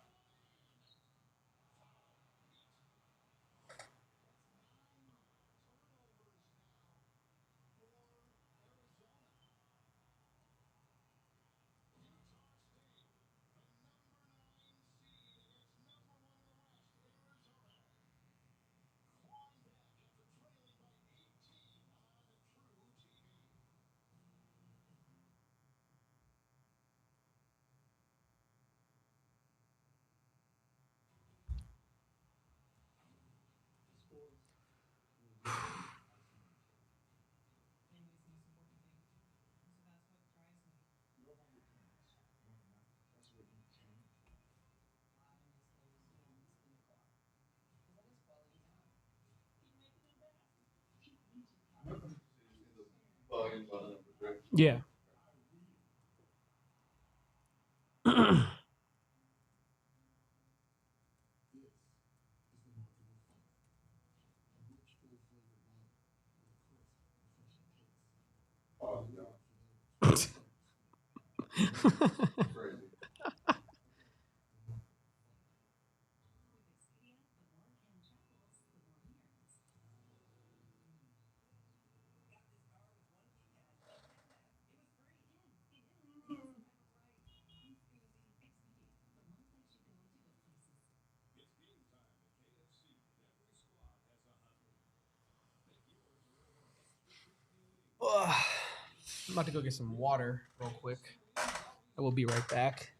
B: Yeah. I'm about to go get some water real quick. I will be right back.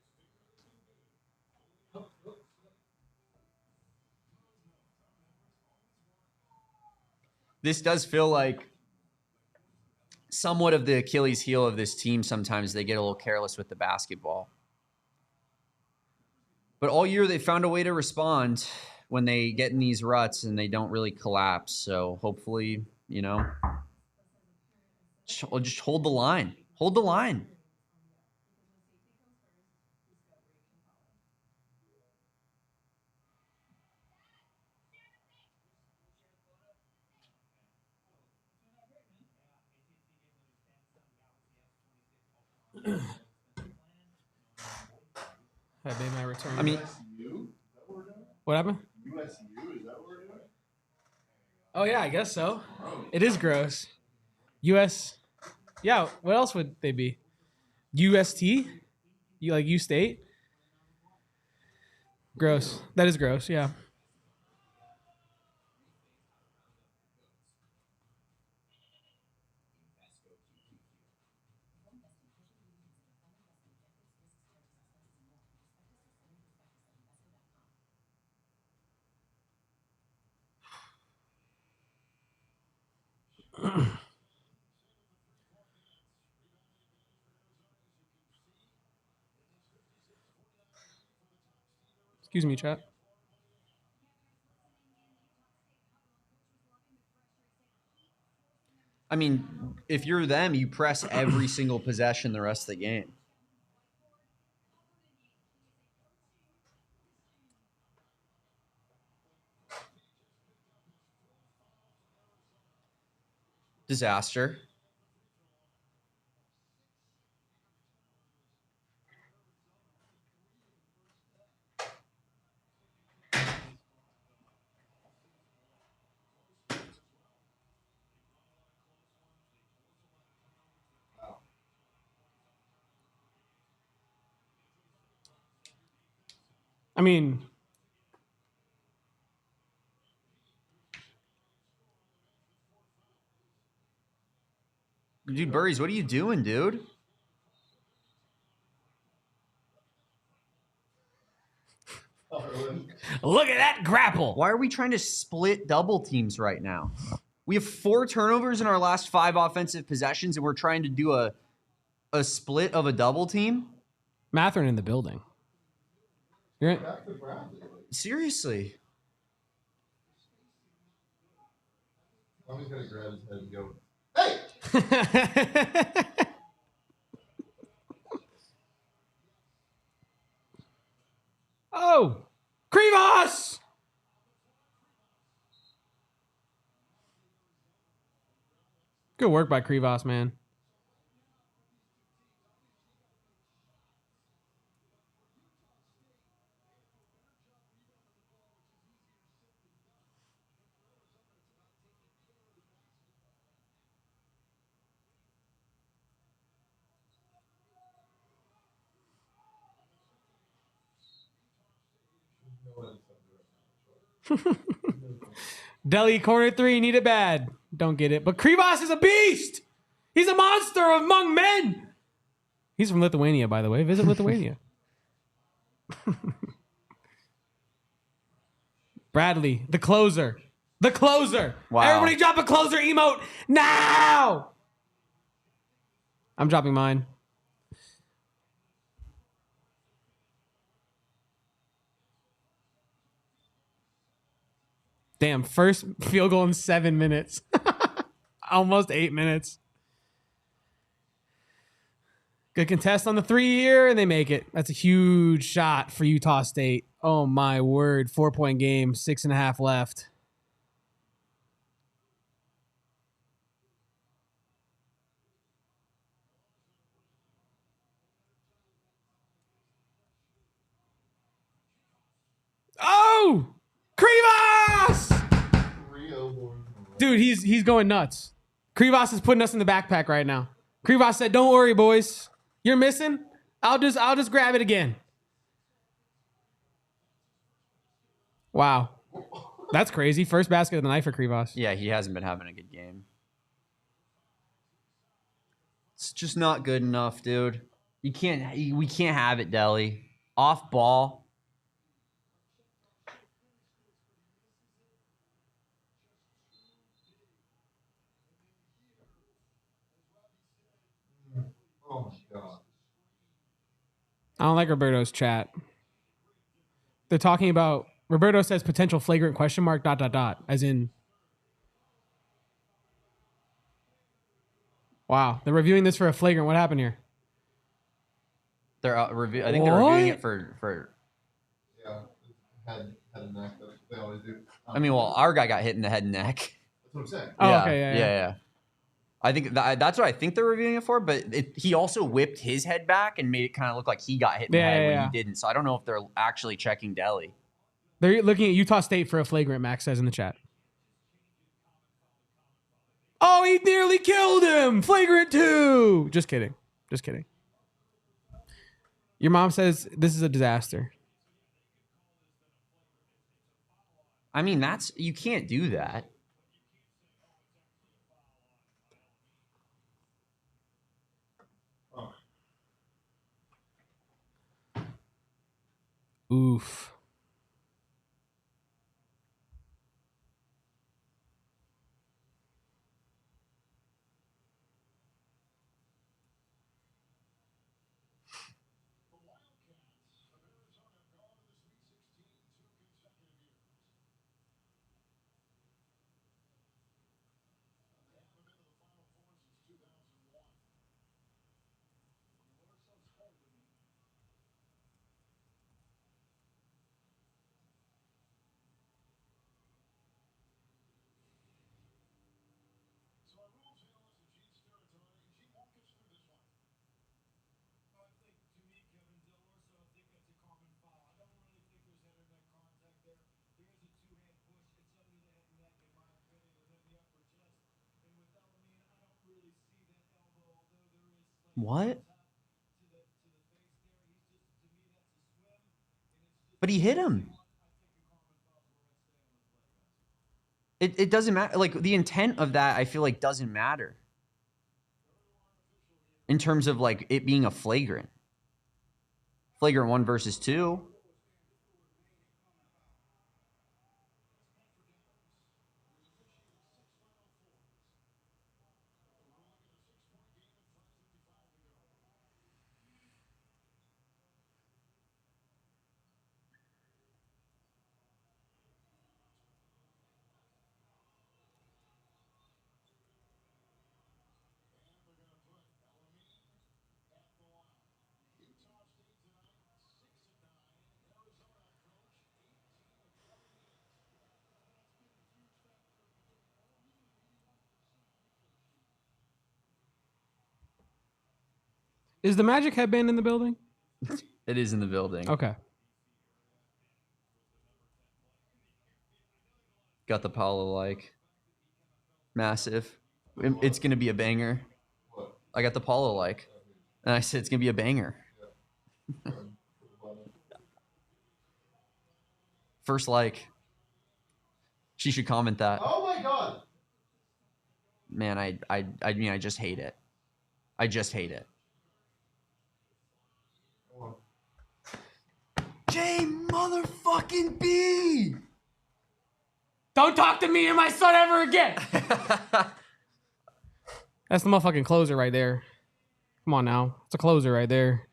A: This does feel like somewhat of the Achilles heel of this team. Sometimes they get a little careless with the basketball. But all year they found a way to respond when they get in these ruts and they don't really collapse. So hopefully, just hold the line. Hold the line.
B: I made my return.
A: I mean,
B: what happened?
C: USU, is that what we're doing?
B: Oh, yeah, I guess so. It is gross. US. Yeah, what else would they be? UST? You like U State? Gross. That is gross, yeah. Excuse me, chat.
A: I mean, if you're them, you press every single possession the rest of the game. Disaster.
B: I mean,
A: Dude, Burries, what are you doing, dude?
B: look at that grapple.
A: Why are we trying to split double teams right now? We have 4 turnovers in our last 5 offensive possessions, and we're trying to do a split of a double team?
B: Matherin in the building. You're in.
C: Back to Bradley.
A: Seriously.
C: Tommy's gonna grab his head and go, hey!
B: Oh, Krivas! Good work by Krivas, man. Delhi corner 3, need it bad. Don't get it. But Krivas is a beast. He's a monster among men. He's from Lithuania, by the way. Visit Lithuania. Bradley, the closer. The closer.
A: Wow.
B: Everybody drop a closer emote now. I'm dropping mine. Damn, first field goal in 7 minutes. Almost 8 minutes. Good contest on the 3 here, and they make it. That's a huge shot for Utah State. Oh, my word. 4-point game, 6.5 left. Oh! Krivas! Dude, he's going nuts. Krivas is putting us in the backpack right now. Krivas said, "Don't worry, boys. You're missing. I'll just grab it again." Wow. That's crazy. First basket of the night for Krivas.
A: Yeah, he hasn't been having a good game. It's just not good enough, dude. We can't have it, Delhi. Off ball.
C: Oh my god.
B: I don't like Roberto's chat. They're talking about Roberto says potential flagrant question mark ... as in. Wow, they're reviewing this for a flagrant. What happened here?
A: They're I think they're reviewing it for.
C: Yeah, head and neck. That's what they always do.
A: I mean, well, our guy got hit in the head and neck.
C: That's what I'm saying.
B: Oh,
A: yeah,
B: okay, yeah.
A: yeah. I think that's what I think they're reviewing it for, but he also whipped his head back and made it kind of look like he got hit in the head when he didn't. So I don't know if they're actually checking Delhi.
B: They're looking at Utah State for a flagrant, Max says in the chat. Oh, he nearly killed him. Flagrant 2. Just kidding. Just kidding. Your mom says this is a disaster.
A: I mean, you can't do that.
B: Oof.
A: What? But he hit him. It doesn't matter. Like, the intent of that, I feel like, doesn't matter. In terms of, like, it being a flagrant. Flagrant 1 versus 2.
B: Is the Magic headband in the building?
A: It is in the building.
B: Okay.
A: Got the Paulo like. Massive. It's going to be a banger. I got the Paulo like. And I said it's going to be a banger. First like. She should comment that.
C: Oh my god!
A: Man, I mean, I just hate it. I just hate it. J motherfucking B!
B: Don't talk to me and my son ever again. That's the motherfucking closer right there. Come on now. It's a closer right there.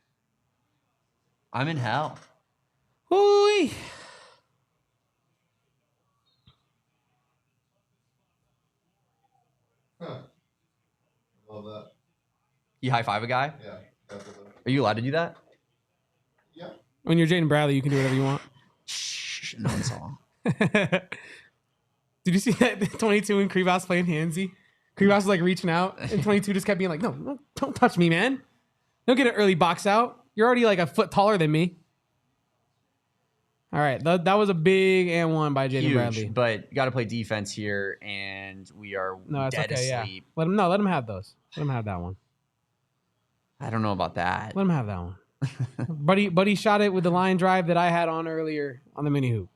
A: I'm in hell.
B: Woo-wee.
C: Huh. Love that.
A: You high five a guy?
C: Yeah, definitely.
A: Are you allowed to do that?
C: Yeah.
B: When you're Jaden Bradley, you can do whatever you want.
A: Shh, no one saw.
B: Did you see that 22 and Krivas playing handsy? Krivas was like reaching out, and 22 just kept being like, no, don't touch me, man. Don't get an early box out. You're already like a foot taller than me. All right, that was a big and one by Jaden Bradley.
A: But you got to play defense here, and we are
B: No, it's
A: dead
B: okay.
A: asleep.
B: Yeah. Let him have those. Let him have that one.
A: I don't know about that.
B: Let him have that one. Buddy shot it with the line drive that I had on earlier on the mini hoop.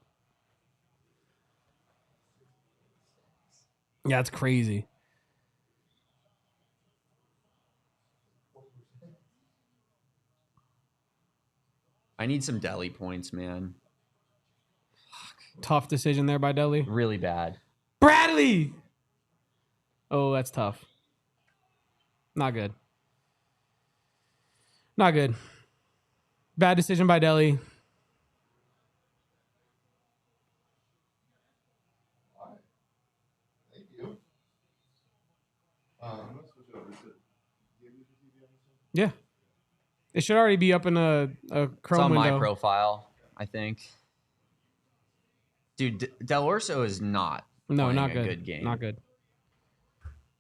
B: Yeah, it's crazy.
A: I need some deli points, man.
B: Tough decision there by Deli.
A: Really bad.
B: Bradley! Oh, that's tough. Not good. Not good. Bad decision by Deli.
C: Thank you. I'm gonna switch it over to. Do you have your TV on this one?
B: Yeah. It should already be up in a
A: It's
B: Chrome
A: on
B: window.
A: my profile, I think. Dude, Del Orso is not
B: No,
A: playing
B: not
A: a
B: good.
A: good game.
B: Not good.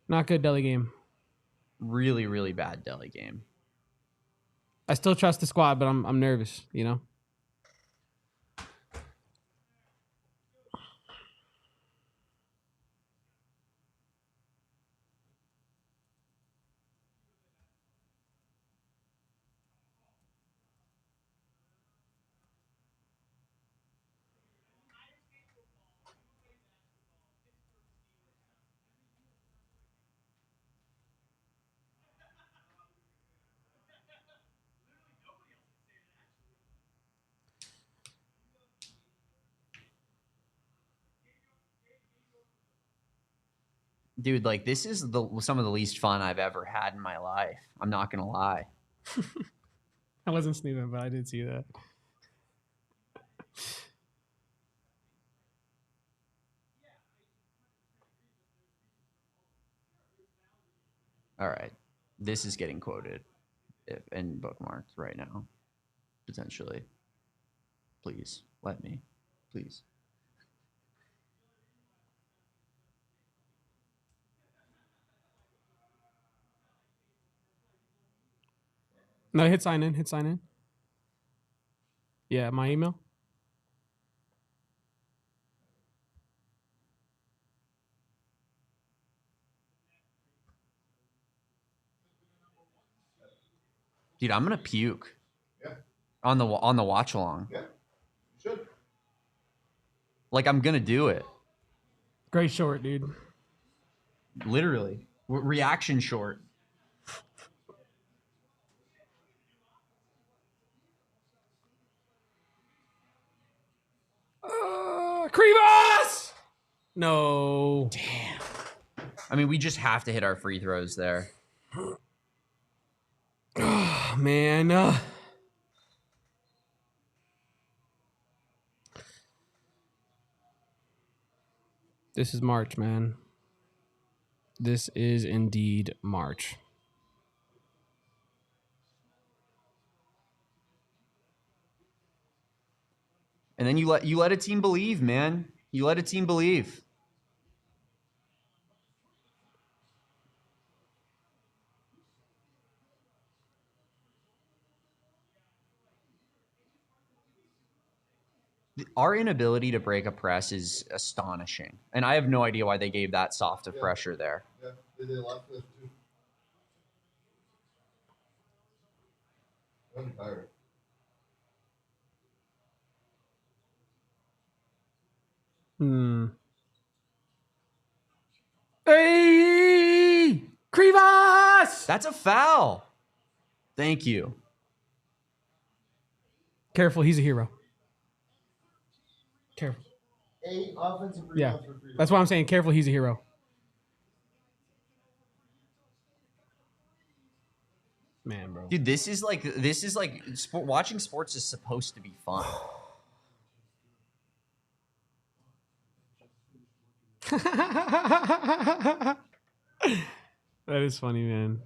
B: Not good, Deli game.
A: Really, really bad deli game.
B: I still trust the squad, but I'm nervous, you know?
A: Dude, like, this is some of the least fun I've ever had in my life. I'm not going to lie.
B: I wasn't sneezing, but I did see that.
A: All right. This is getting quoted and bookmarked right now, potentially. Please, let me. Please.
B: No, hit sign in. Hit sign in. Yeah, my email.
A: Dude, I'm gonna puke
C: Yeah.
A: on the watch along.
C: Yeah. You should.
A: Like I'm gonna do it.
B: Great short, dude.
A: Literally. Reaction short.
B: Krivas! No.
A: Damn. I mean, we just have to hit our free throws there.
B: Oh, man. This is March, man. This is indeed March.
A: And then you let a team believe, man. You let a team believe. Our inability to break a press is astonishing. And I have no idea why they gave that soft of pressure there.
C: Yeah. They left this too. I'm tired.
B: Hey! Krivas!
A: That's a foul. Thank you.
B: Careful, he's a hero. Careful.
C: 8 offensive
B: Yeah,
C: rebounds for free.
B: that's why I'm saying careful, he's a hero. Man, bro.
A: Dude, this is like watching sports is supposed to be fun.
B: That is funny, man.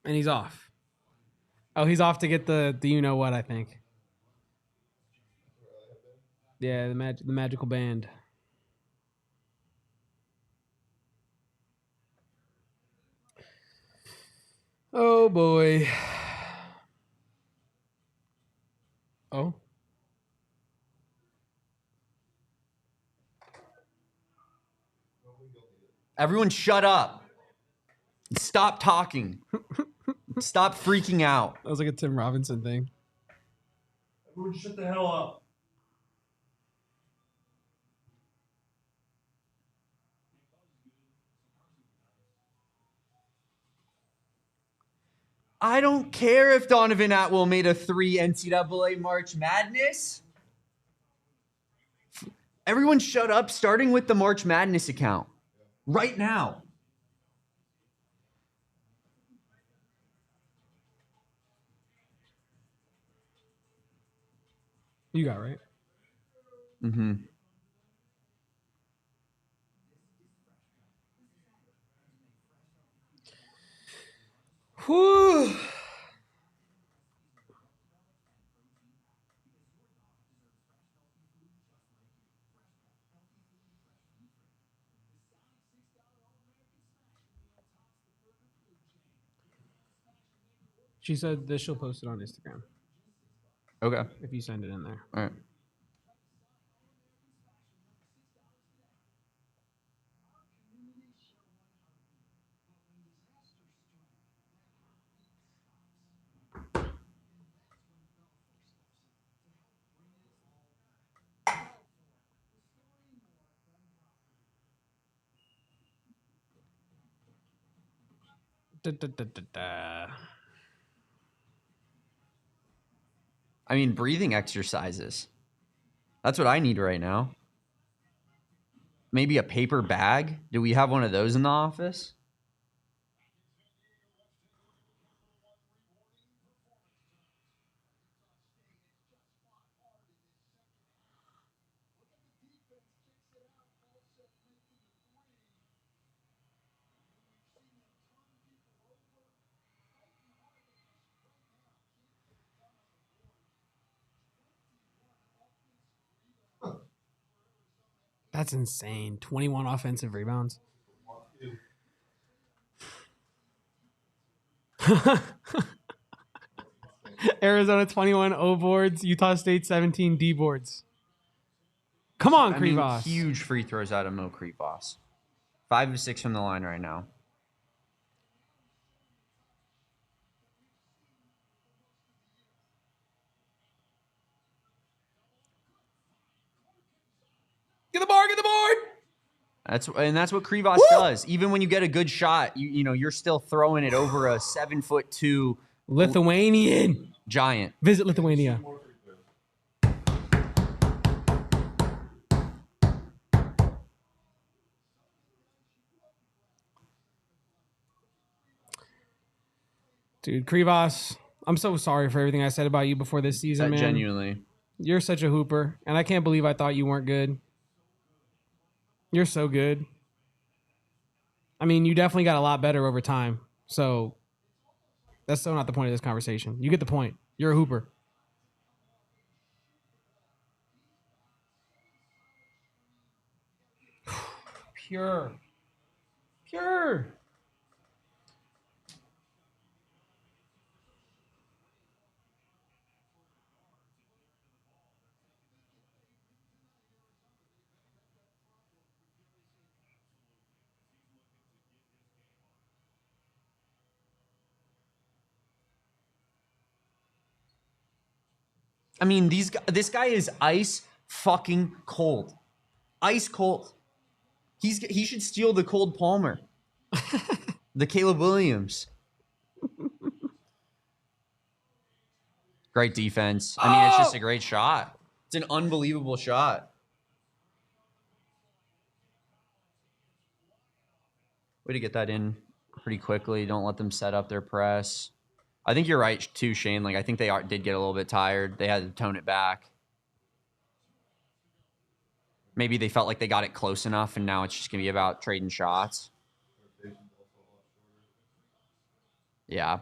B: And he's off. Oh, he's off to get the you know what, I think. Yeah, the magical band. Oh boy. Oh.
A: Everyone shut up. Stop talking. Stop freaking out.
B: That was like a Tim Robinson thing.
C: Everyone shut the hell up.
A: I don't care if Donovan Atwell made a 3 NCAA March Madness. Everyone shut up, starting with the March Madness account. Right now.
B: You got right.
A: Mm-hmm.
B: Whew. She said that she'll post it on Instagram
A: Okay.
B: if you send it in there.
A: All right.
B: Da, da, da, da, da.
A: I mean, breathing exercises. That's what I need right now. Maybe a paper bag. Do we have one of those in the office?
B: That's insane. 21 offensive rebounds. Arizona 21 O boards, Utah State 17 D boards. Come on,
A: I mean,
B: Krivas.
A: huge free throws out of Mo Krivas. 5 of 6 from the line right now.
B: Get the board, get the board.
A: That's what Krivas does. Even when you get a good shot, you know you're still throwing it over a 7'2"
B: Lithuanian.
A: giant.
B: Visit Lithuania. Dude, Krivas, I'm so sorry for everything I said about you before this season, man.
A: Genuinely.
B: You're such a hooper, and I can't believe I thought you weren't good. You're so good. I mean, you definitely got a lot better over time. So that's still not the point of this conversation. You get the point. You're a hooper. Pure. Pure.
A: I mean, this guy is ice fucking cold. Ice cold. He should steal the cold Palmer. The Caleb Williams. Great defense. I mean, it's just a great shot. It's an unbelievable shot. Way to get that in pretty quickly. Don't let them set up their press. I think you're right, too, Shane. Like, I think they did get a little bit tired. They had to tone it back. Maybe they felt like they got it close enough, and now it's just going to be about trading shots. Yeah.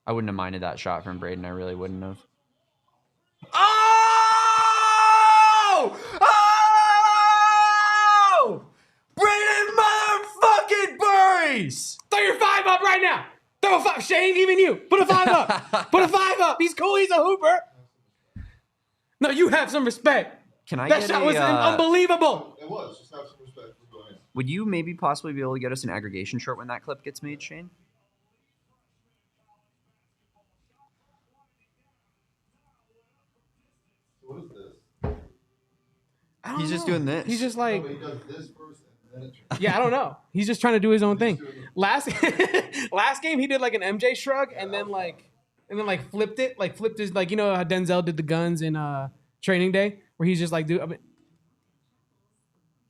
A: I wouldn't have minded that shot from Braden. I really wouldn't have. Oh! Oh! Braden motherfucking Burries!
B: Throw your 5 up right now. Throw a 5. Shane, even you. Put a 5 up. Put a 5 up. He's cool. He's a hooper. No, you have some respect.
A: Can I
B: that
A: get
B: shot was
A: a,
B: unbelievable.
C: It was. Just have some respect for going.
A: Would you maybe possibly be able to get us an aggregation chart when that clip gets made, Shane?
C: So what is this?
A: He's just doing this.
B: He's just like,
C: No, but he does this first and then it turns.
B: yeah, I don't know. He's just trying to do his own thing. Last game he did like an MJ shrug and then flipped it, like flipped his, like, you know how Denzel did the guns in Training Day, where he's just like doing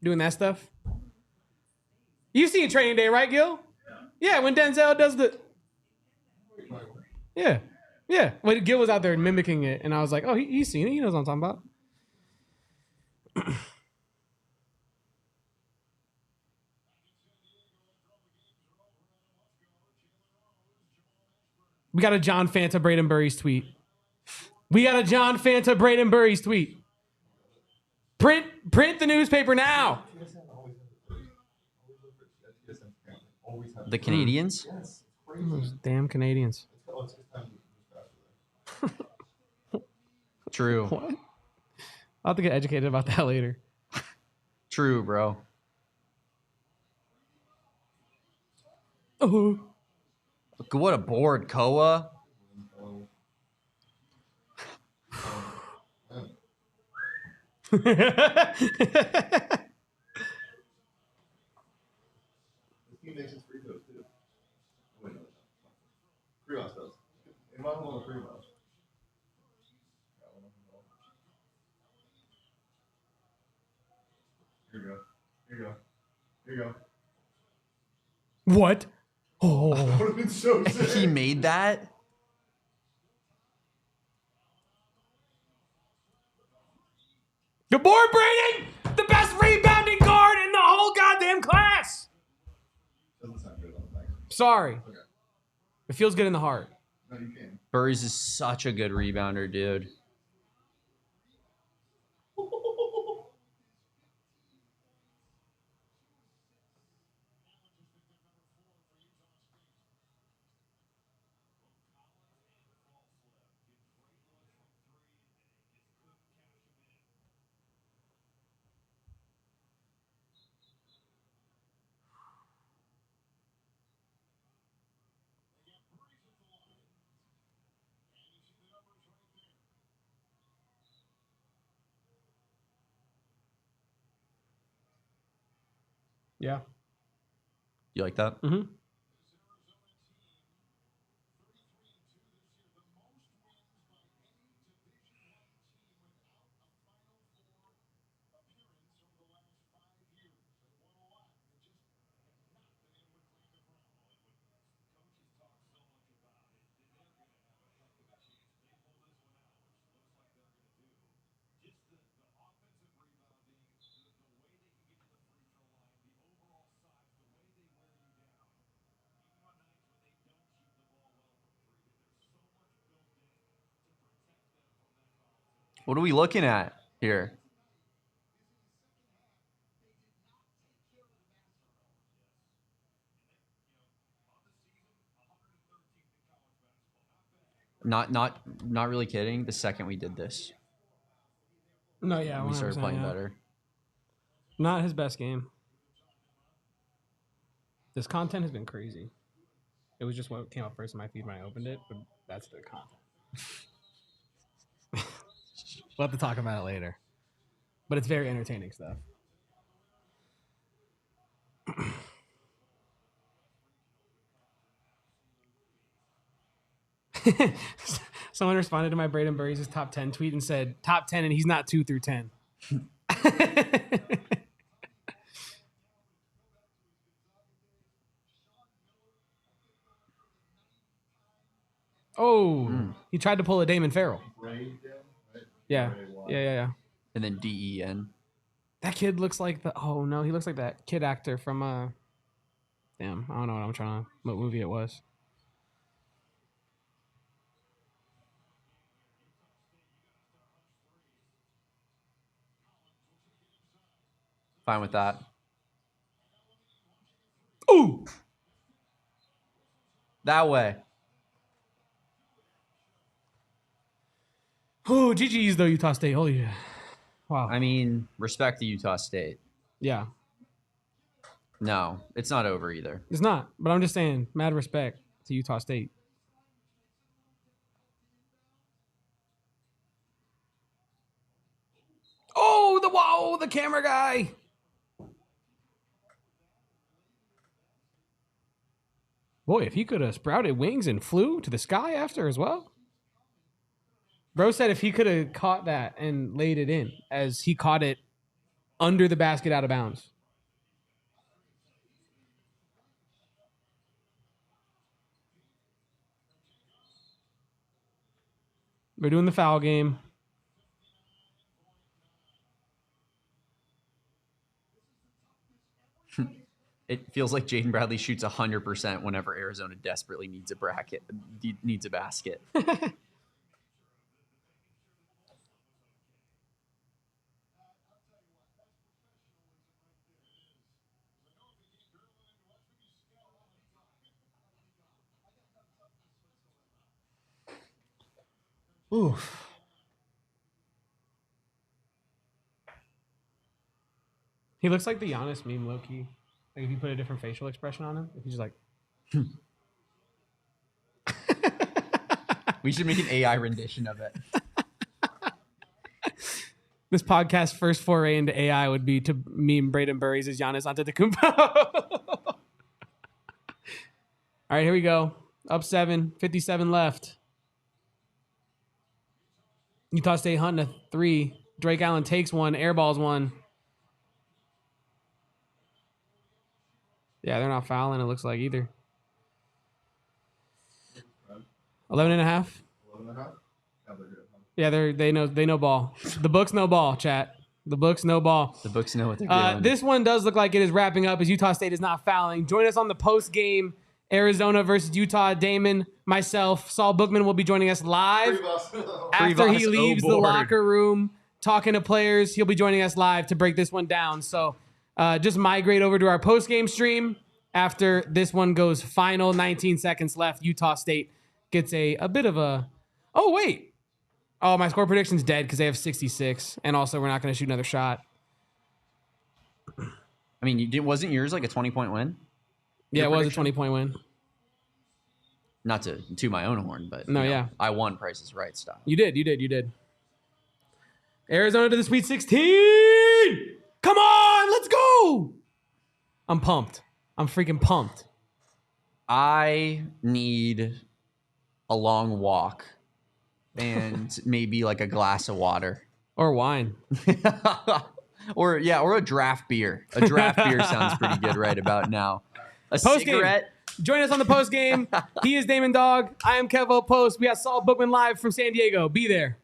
B: that stuff. You've seen Training Day, right, Gil? Yeah, when Denzel does the. Yeah. When Gil was out there mimicking it, and I was like, oh, he's seen it. He knows what I'm talking about. We got a John Fanta Braden Burries tweet. Print the newspaper now.
A: The Canadians?
C: Yes, crazy.
B: Those damn Canadians.
C: Oh, it's just time to move faster.
A: True.
B: What? I'll have to get educated about that later.
A: True, bro.
B: Oh.
A: Look, what a board, Koa.
C: This team makes his free throws too. Wait, no, Krivas does. In my home, Krivas. Here you go.
B: What? Oh.
C: That would have been so sick.
A: He made that?
B: Good board, Braden! The best rebounding guard in the whole goddamn class!
C: Doesn't sound good on the back.
B: Sorry.
C: Okay.
B: It feels good in the heart.
C: No, you can.
A: Burries is such a good rebounder, dude.
B: Yeah.
A: You like that?
B: Mm-hmm.
A: What are we looking at here? Not really kidding. The second we did this,
B: No, yeah,
A: we started
B: 100%,
A: playing
B: yeah.
A: better.
B: Not his best game. This content has been crazy. It was just what came up first in my feed when I opened it, but that's the content. We'll have to talk about it later. But it's very entertaining stuff. Someone responded to my Braden Burries' top 10 tweet and said, top 10, and he's not 2 through 10. He tried to pull a Damon Farrell. Yeah.
A: And then DEN.
B: That kid looks like he looks like that kid actor from damn, I don't know what movie it was.
A: Fine with that.
B: Ooh!
A: That way.
B: Oh, GG's though, Utah State. Holy wow.
A: I mean, respect to Utah State.
B: Yeah.
A: No, it's not over either.
B: It's not, but I'm just saying, mad respect to Utah State. Oh, the camera guy. Boy, if he could have sprouted wings and flew to the sky after as well. Bro said if he could have caught that and laid it in as he caught it under the basket out of bounds. We're doing the foul game.
A: It feels like Jaden Bradley shoots 100% whenever Arizona desperately needs a basket.
B: Oof. He looks like the Giannis meme, low-key. Like if you put a different facial expression on him, if he's just like...
A: We should make an AI rendition of it.
B: This podcast's first foray into AI would be to meme Braden Burries as Giannis Antetokounmpo. All right, here we go. Up 7, 57 left. Utah State hunting a 3. Drake Allen takes one, airballs one. Yeah, they're not fouling, it looks like, either. 11 and a half.
C: 11 and a half? Yeah, they're good.
B: Yeah, they know ball. The books know ball, chat. The books know ball.
A: The books know what they're doing.
B: This one does look like it is wrapping up as Utah State is not fouling. Join us on the post game. Arizona versus Utah. Damon, myself, Saul Bookman will be joining us live after he leaves the locker room talking to players. He'll be joining us live to break this one down. So just migrate over to our post game stream after this one goes final. 19 seconds left. Utah State gets a bit of a... Oh, wait. Oh, my score prediction's dead because they have 66. And also, we're not going to shoot another shot.
A: I mean, wasn't yours like a 20-point win?
B: Yeah, it was a
A: prediction?
B: 20-point win.
A: Not to my own horn, but
B: No, yeah.
A: I won Price is Right style.
B: You did. Arizona to the Sweet 16. Come on, let's go. I'm pumped. I'm freaking pumped.
A: I need a long walk and maybe like a glass of water.
B: Or wine.
A: or a draft beer. A draft beer sounds pretty good right about now. A
B: Postgame.
A: cigarette.
B: Join us on the post game. He is Damon Dog. I am Kevo Post. We got Saul Bookman live from San Diego. Be there.